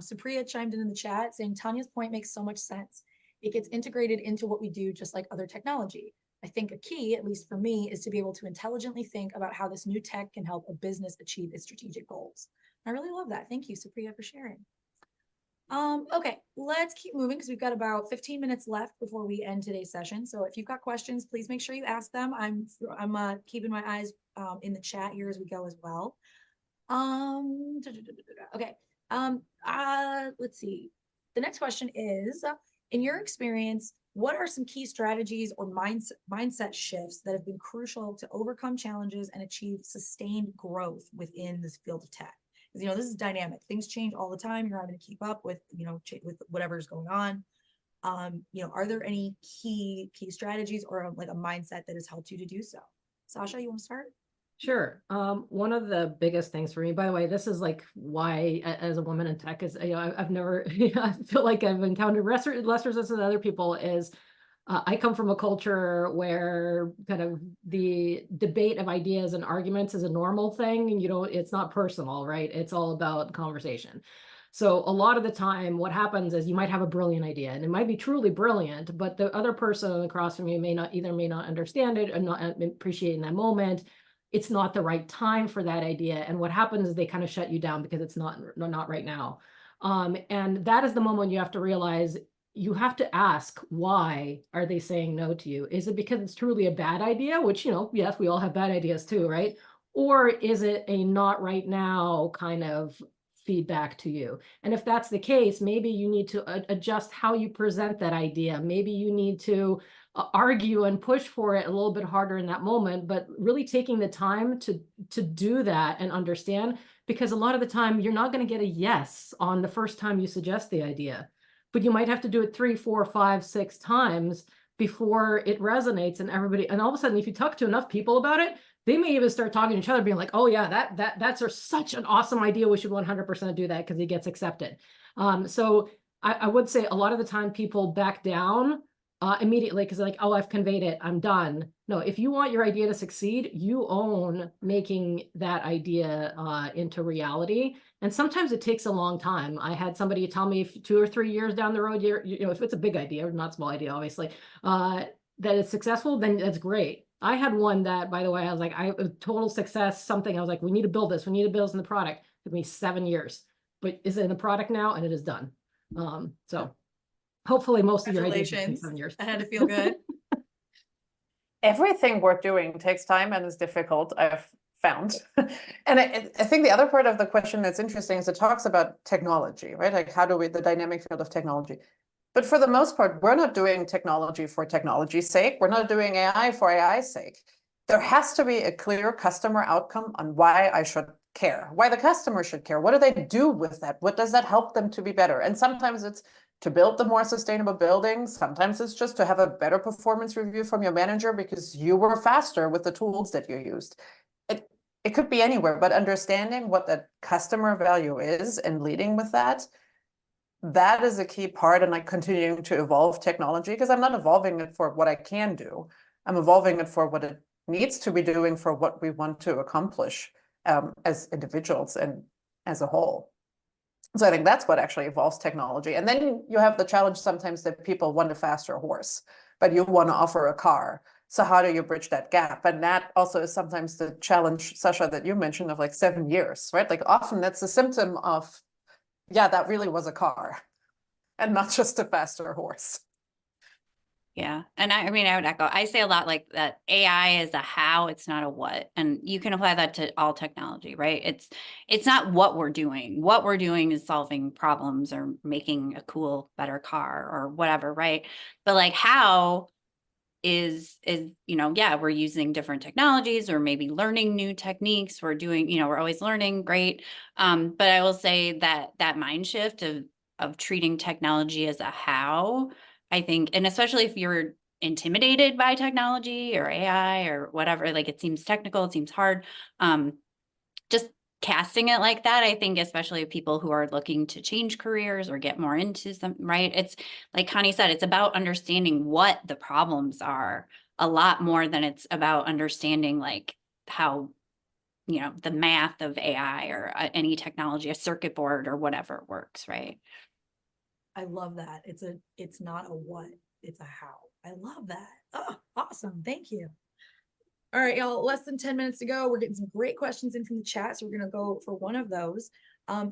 Supriya chimed in the chat saying Tanya's point makes so much sense. It gets integrated into what we do, just like other technology. I think a key, at least for me, is to be able to intelligently think about how this new tech can help a business achieve its strategic goals. I really love that. Thank you, Supriya, for sharing. Okay, let's keep moving because we've got about 15 minutes left before we end today's session. So if you've got questions, please make sure you ask them. I'm keeping my eyes in the chat here as we go as well. Okay. Let's see. The next question is, in your experience, what are some key strategies or mindset shifts that have been crucial to overcome challenges and achieve sustained growth within this field of tech? Because, you know, this is dynamic. Things change all the time. You're having to keep up with, you know, with whatever's going on. You know, are there any key strategies or like a mindset that has helped you to do so? Sasha, you want to start? Sure. One of the biggest things for me, by the way, this is like why as a woman in tech is, you know, I've never, I feel like I've encountered less resistance than other people is I come from a culture where kind of the debate of ideas and arguments is a normal thing. And, you know, it's not personal, right? It's all about conversation. So a lot of the time, what happens is you might have a brilliant idea and it might be truly brilliant, but the other person across from you may not understand it or not appreciate in that moment. It's not the right time for that idea. And what happens is they kind of shut you down because it's not right now. And that is the moment you have to realize you have to ask, why are they saying no to you? Is it because it's truly a bad idea? Which, you know, yes, we all have bad ideas too, right? Or is it a not right now kind of feedback to you? And if that's the case, maybe you need to adjust how you present that idea. Maybe you need to argue and push for it a little bit harder in that moment, but really taking the time to do that and understand, because a lot of the time you're not going to get a yes on the first time you suggest the idea, but you might have to do it 3, 4, 5, 6 times before it resonates and everybody, and all of a sudden, if you talk to enough people about it, they may even start talking to each other, being like, oh yeah, that's such an awesome idea. We should 100% do that because it gets accepted. So I would say a lot of the time people back down immediately because they're like, oh, I've conveyed it, I'm done. No, if you want your idea to succeed, you own making that idea into reality. And sometimes it takes a long time. I had somebody tell me if 2 or 3 years down the road, you know, if it's a big idea, not small idea, obviously, that it's successful, then that's great. I had one that, by the way, I was like, total success, something. I was like, we need to build this. We need to build this in the product. It took me 7 years, but is it in the product now? And it is done. So hopefully most of your ideas will take 7 years. I had to feel good. Everything worth doing takes time and is difficult, I've found. And I think the other part of the question that's interesting is it talks about technology, right? Like how do we, the dynamic field of technology. But for the most part, we're not doing technology for technology's sake. We're not doing AI for AI's sake. There has to be a clear customer outcome on why I should care, why the customer should care. What do they do with that? What does that help them to be better? And sometimes it's to build the more sustainable buildings. Sometimes it's just to have a better performance review from your manager because you were faster with the tools that you used. It could be anywhere, but understanding what the customer value is and leading with that is a key part, and like continuing to evolve technology, because I'm not evolving it for what I can do. I'm evolving it for what it needs to be doing for what we want to accomplish as individuals and as a whole. So I think that's what actually evolves technology. And then you have the challenge sometimes that people want a faster horse, but you want to offer a car. So how do you bridge that gap? And that also is sometimes the challenge, Sasha, that you mentioned of like 7 years, right? Like often that's a symptom of, yeah, that really was a car and not just a faster horse. Yeah. And I mean, I would echo, I say a lot like that AI is a how, it's not a what. And you can apply that to all technology, right? It's not what we're doing. What we're doing is solving problems or making a cool, better car or whatever, right? But like how is, you know, yeah, we're using different technologies or maybe learning new techniques. We're doing, you know, we're always learning, great. But I will say that that mind shift of treating technology as a how, I think, and especially if you're intimidated by technology or AI or whatever, like it seems technical, it seems hard. Just casting it like that, I think, especially people who are looking to change careers or get more into some, right? It's like Connie said, it's about understanding what the problems are a lot more than it's about understanding like how, you know, the math of AI or any technology, a circuit board or whatever works, right? I love that. It's not a what, it's a how. I love that. Oh, awesome. Thank you. All right, y'all, less than 10 minutes to go. We're getting some great questions in from the chat, so we're going to go for one of those.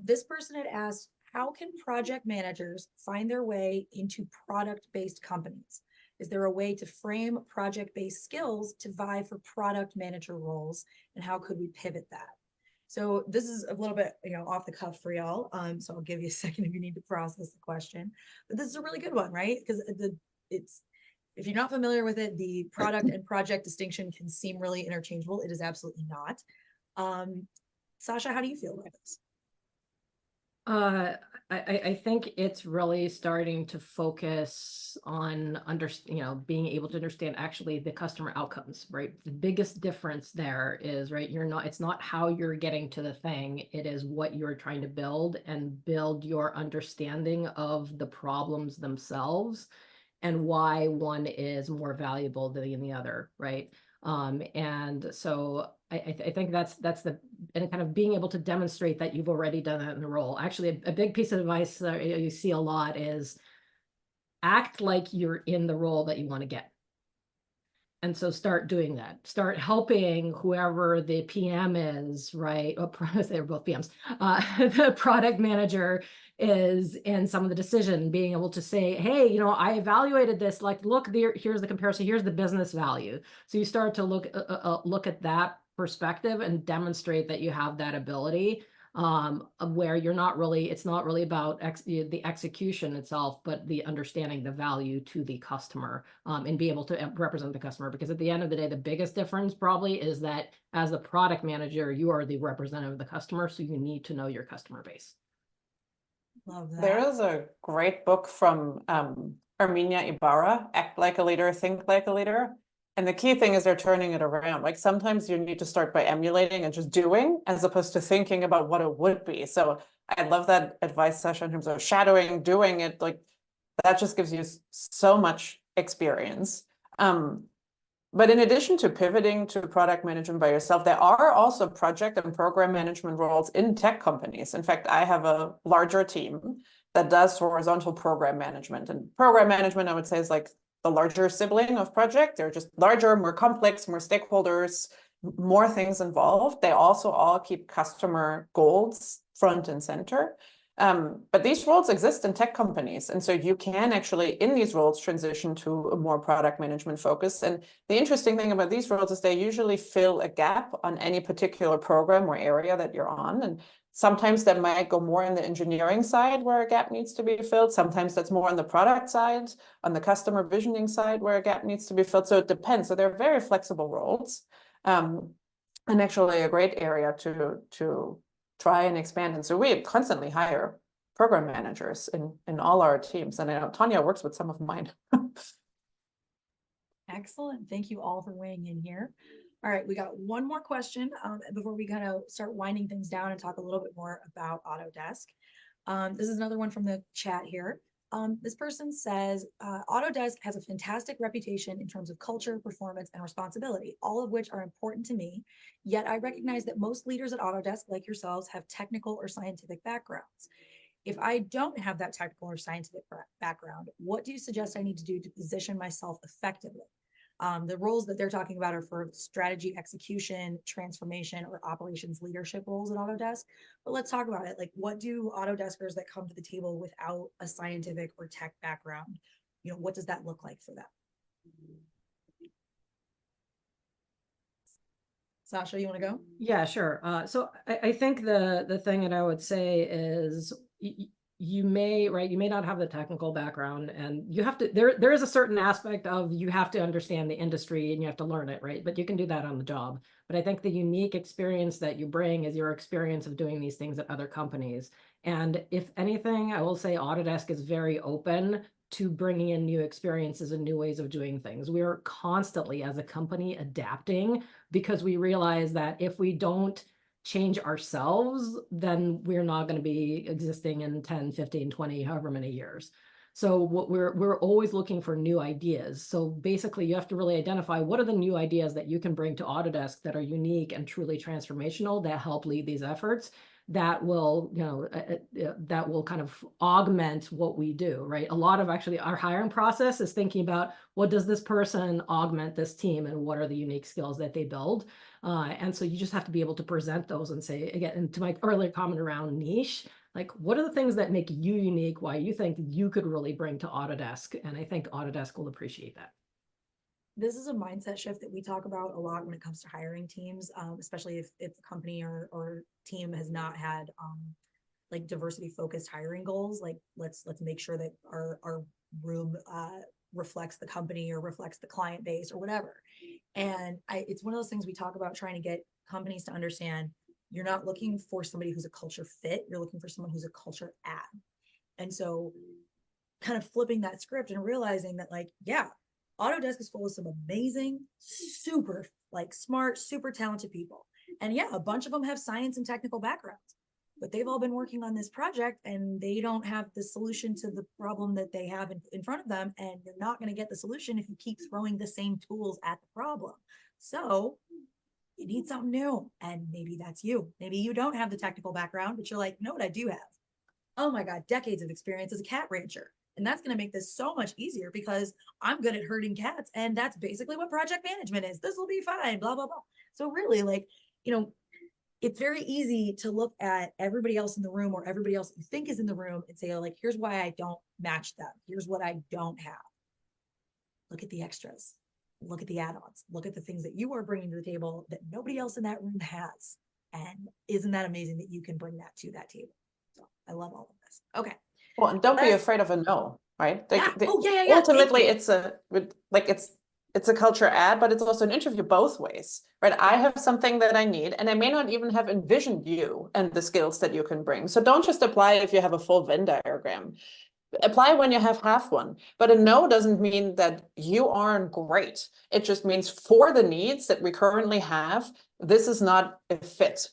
This person had asked, how can project managers find their way into product-based companies? Is there a way to frame project-based skills to vie for product manager roles? And how could we pivot that? So this is a little bit, you know, off the cuff for y'all. So I'll give you a second if you need to process the question. But this is a really good one, right? Because it's if you're not familiar with it, the product and project distinction can seem really interchangeable. It is absolutely not. Sasha, how do you feel about this? I think it's really starting to focus on being able to understand actually the customer outcomes, right? The biggest difference there is, right, it's not how you're getting to the thing, it is what you're trying to build and build your understanding of the problems themselves and why one is more valuable than the other, right? And so I think that's and kind of being able to demonstrate that you've already done that in the role. Actually, a big piece of advice that you see a lot is act like you're in the role that you want to get. And so start doing that. Start helping whoever the PM is, right? They're both PMs. The product manager is in some of the decision, being able to say, hey, you know, I evaluated this, like, look, here's the comparison, here's the business value. So you start to look at that perspective and demonstrate that you have that ability, where you're not really, it's not really about the execution itself, but the understanding the value to the customer, and be able to represent the customer. Because at the end of the day, the biggest difference probably is that as a product manager, you are the representative of the customer, so you need to know your customer base. Love that. There is a great book from Armenia Ibarra, Act Like a Leader, Think Like a Leader. And the key thing is they're turning it around. Like sometimes you need to start by emulating and just doing, as opposed to thinking about what it would be. So I love that advice session in terms of shadowing, doing it. Like that just gives you so much experience. But in addition to pivoting to product management by yourself, there are also project and program management roles in tech companies. In fact, I have a larger team that does horizontal program management. And program management, I would say, is like the larger sibling of project. They're just larger, more complex, more stakeholders, more things involved. They also all keep customer goals front and center. But these roles exist in tech companies. And so you can actually, in these roles, transition to a more product management focus. And the interesting thing about these roles is they usually fill a gap on any particular program or area that you're on. And sometimes that might go more in the engineering side where a gap needs to be filled. Sometimes that's more on the product side, on the customer visioning side where a gap needs to be filled. So it depends. So they're very flexible roles, and actually a great area to try and expand. And so we constantly hire program managers in all our teams. And I know Tanya works with some of mine. Excellent. Thank you all for weighing in here. All right, we got one more question before we kind of start winding things down and talk a little bit more about Autodesk. This is another one from the chat here. This person says, Autodesk has a fantastic reputation in terms of culture, performance, and responsibility, all of which are important to me. Yet I recognize that most leaders at Autodesk, like yourselves, have technical or scientific backgrounds. If I don't have that technical or scientific background, what do you suggest I need to do to position myself effectively? The roles that they're talking about are for strategy, execution, transformation, or operations leadership roles at Autodesk. But let's talk about it. Like, what do Autodeskers that come to the table without a scientific or tech background, what does that look like for them? Sasha, you want to go? Yeah, sure. So I think the thing that I would say is you may not have the technical background, and you have to, there is a certain aspect of you have to understand the industry and you have to learn it, right? But you can do that on the job. But I think the unique experience that you bring is your experience of doing these things at other companies. And if anything, I will say Autodesk is very open to bringing in new experiences and new ways of doing things. We are constantly, as a company, adapting, because we realize that if we don't change ourselves, then we're not going to be existing in 10, 15, 20, however many years. So what we're always looking for new ideas. So basically you have to really identify what are the new ideas that you can bring to Autodesk that are unique and truly transformational, that help lead these efforts, that will, that will kind of augment what we do, right? A lot of actually our hiring process is thinking about what does this person augment this team and what are the unique skills that they build. And so you just have to be able to present those and say, again, and to my earlier comment around niche, like what are the things that make you unique, why you think you could really bring to Autodesk? And I think Autodesk will appreciate that. This is a mindset shift that we talk about a lot when it comes to hiring teams, especially if the company or team has not had like diversity focused hiring goals. Like let's make sure that our room reflects the company or reflects the client base or whatever. And it's one of those things we talk about, trying to get companies to understand you're not looking for somebody who's a culture fit, you're looking for someone who's a culture add. And so kind of flipping that script and realizing that, like, yeah, Autodesk is full of some amazing, super like smart, super talented people. And yeah, a bunch of them have science and technical backgrounds, but they've all been working on this project and they don't have the solution to the problem that they have in front of them. And you're not going to get the solution if you keep throwing the same tools at the problem. So you need something new. And maybe that's you. Maybe you don't have the technical background, but you're like, you know what I do have? Oh my God, decades of experience as a cat rancher. And that's going to make this so much easier because I'm good at herding cats. And that's basically what project management is. This will be fine, blah, blah, blah. So really, like, it's very easy to look at everybody else in the room or everybody else you think is in the room and say, like, here's why I don't match them. Here's what I don't have. Look at the extras. look at the add-ons, look at the things that you are bringing to the table that nobody else in that room has. And isn't that amazing that you can bring that to that table? So I love all of this. Okay. Well, and don't be Let's- afraid of a no, right? Like, Yeah. Oh, yeah. Thank ultimately, you. it's a culture add, but it's also an interview both ways, right? I have something that I need, and I may not even have envisioned you and the skills that you can bring. So don't just apply if you have a full Venn diagram. Apply when you have half one. But a no doesn't mean that you aren't great. It just means for the needs that we currently have, this is not a fit.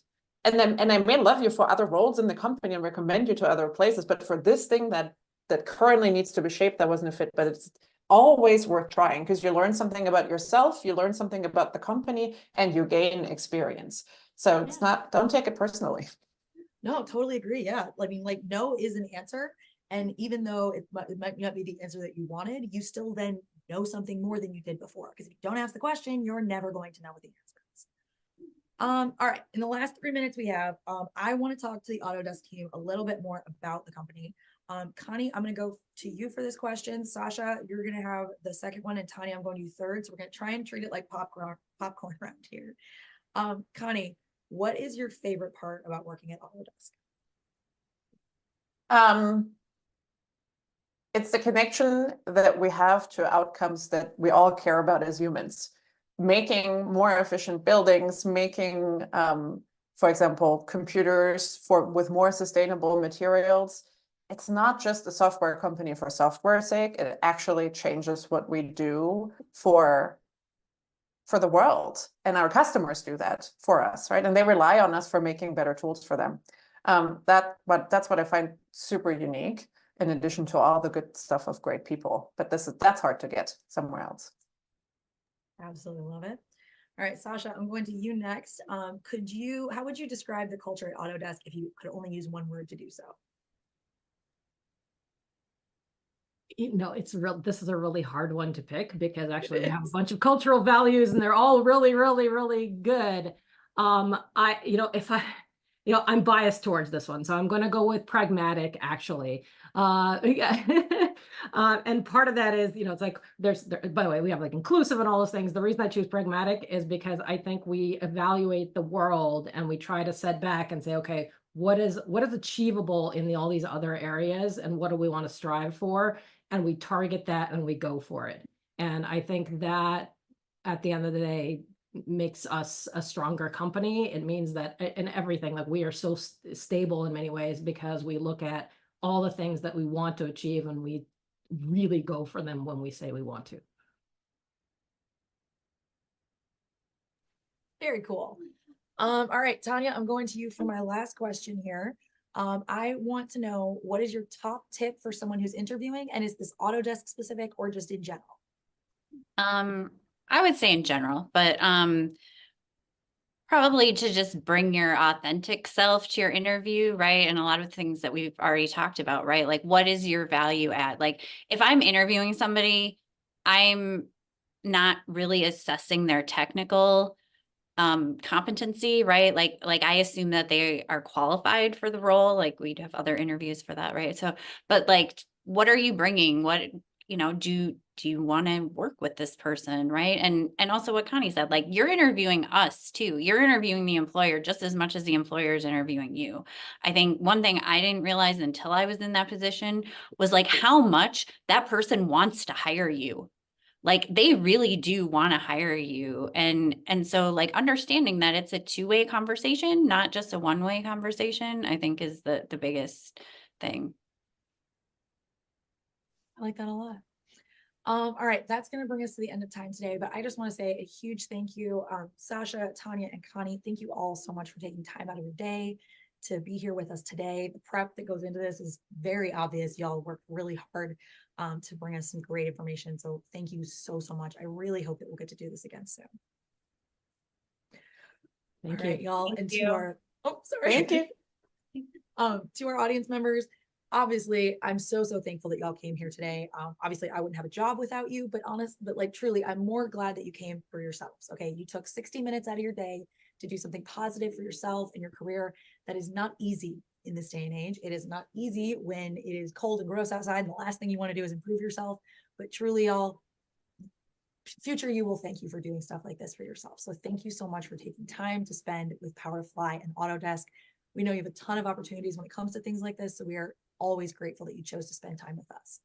And I may love you for other roles in the company and recommend you to other places, but for this thing that currently needs to be shaped, that wasn't a fit. But it's always worth trying, because you learn something about yourself, you learn something about the company, and you gain experience. So it's not, don't take it personally. No, totally agree. Yeah. I mean, like, no is an answer. And even though it might not be the answer that you wanted, you still then know something more than you did before. Because if you don't ask the question, you're never going to know what the answer is. All right. In the last 3 minutes we have, I want to talk to the Autodesk team a little bit more about the company. Connie, I'm going to go to you for this question. Sasha, you're going to have the second one, and Tanya, I'm going to you third. So we're going to try and treat it like popcorn around here. Connie, what is your favorite part about working at Autodesk? It's the connection that we have to outcomes that we all care about as humans. Making more efficient buildings, making, for example, computers with more sustainable materials. It's not just a software company for software's sake. It actually changes what we do for the world, and our customers do that for us, right? And they rely on us for making better tools for them. That's what I find super unique, in addition to all the good stuff of great people. But that's hard to get somewhere else. Absolutely love it. All right, Sasha, I'm going to you next. How would you describe the culture at Autodesk if you could only use one word to do so? This is a really hard one to pick, because actually we have a bunch of cultural values and they're all really, really, really good. I'm biased towards this one, so I'm going to go with pragmatic, actually. And part of that is, it's like by the way, we have like inclusive and all those things. The reason I choose pragmatic is because I think we evaluate the world and we try to set back and say, okay, what is achievable in all these other areas, and what do we want to strive for? And we target that and we go for it. And I think that at the end of the day makes us a stronger company. It means that in everything, like, we are so stable in many ways because we look at all the things that we want to achieve and we really go for them when we say we want to. Very cool. All right, Tanya, I'm going to you for my last question here. I want to know, what is your top tip for someone who's interviewing, and is this Autodesk specific or just in general? I would say in general, but probably to just bring your authentic self to your interview, right? And a lot of things that we've already talked about, right? Like, what is your value add? Like, if I'm interviewing somebody, I'm not really assessing their technical competency, right? Like I assume that they are qualified for the role. Like, we'd have other interviews for that, right? So, but like, what are you bringing? What, do you want to work with this person, right? And also what Connie said, like, you're interviewing us too. You're interviewing the employer just as much as the employer is interviewing you. I think one thing I didn't realize until I was in that position was like how much that person wants to hire you. Like, they really do want to hire you. And so, like, understanding that it's a two-way conversation, not just a one-way conversation, I think is the biggest thing. I like that a lot. All right, that's going to bring us to the end of time today, but I just want to say a huge thank you, Sasha, Tanya, and Connie. Thank you all so much for taking time out of your day to be here with us today. The prep that goes into this is very obvious. Y'all worked really hard to bring us some great information. So thank you so much. I really hope that we'll get to do this again soon. Thank all you. right, y'all. Thank and you. to our, sorry. Thank you. To our audience members, obviously, I'm so thankful that y'all came here today. Obviously, I wouldn't have a job without you, but like, truly, I'm more glad that you came for yourselves. Okay, you took 60 minutes out of your day to do something positive for yourself and your career. That is not easy in this day and age. It is not easy when it is cold and gross outside, and the last thing you want to do is improve yourself. But truly, y'all, future you will thank you for doing stuff like this for yourself. So thank you so much for taking time to spend with Power to Fly and Autodesk. We know you have a ton of opportunities when it comes to things like this, so we are always grateful that you chose to spend time with us.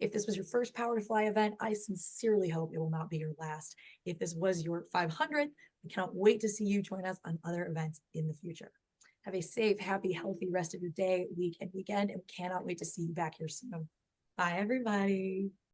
If this was your first Power to Fly event, I sincerely hope it will not be your last. If this was your 500th, we cannot wait to see you join us on other events in the future. Have a safe, happy, healthy rest of your day, week, and weekend, and we cannot wait to see you back here soon. Bye, everybody.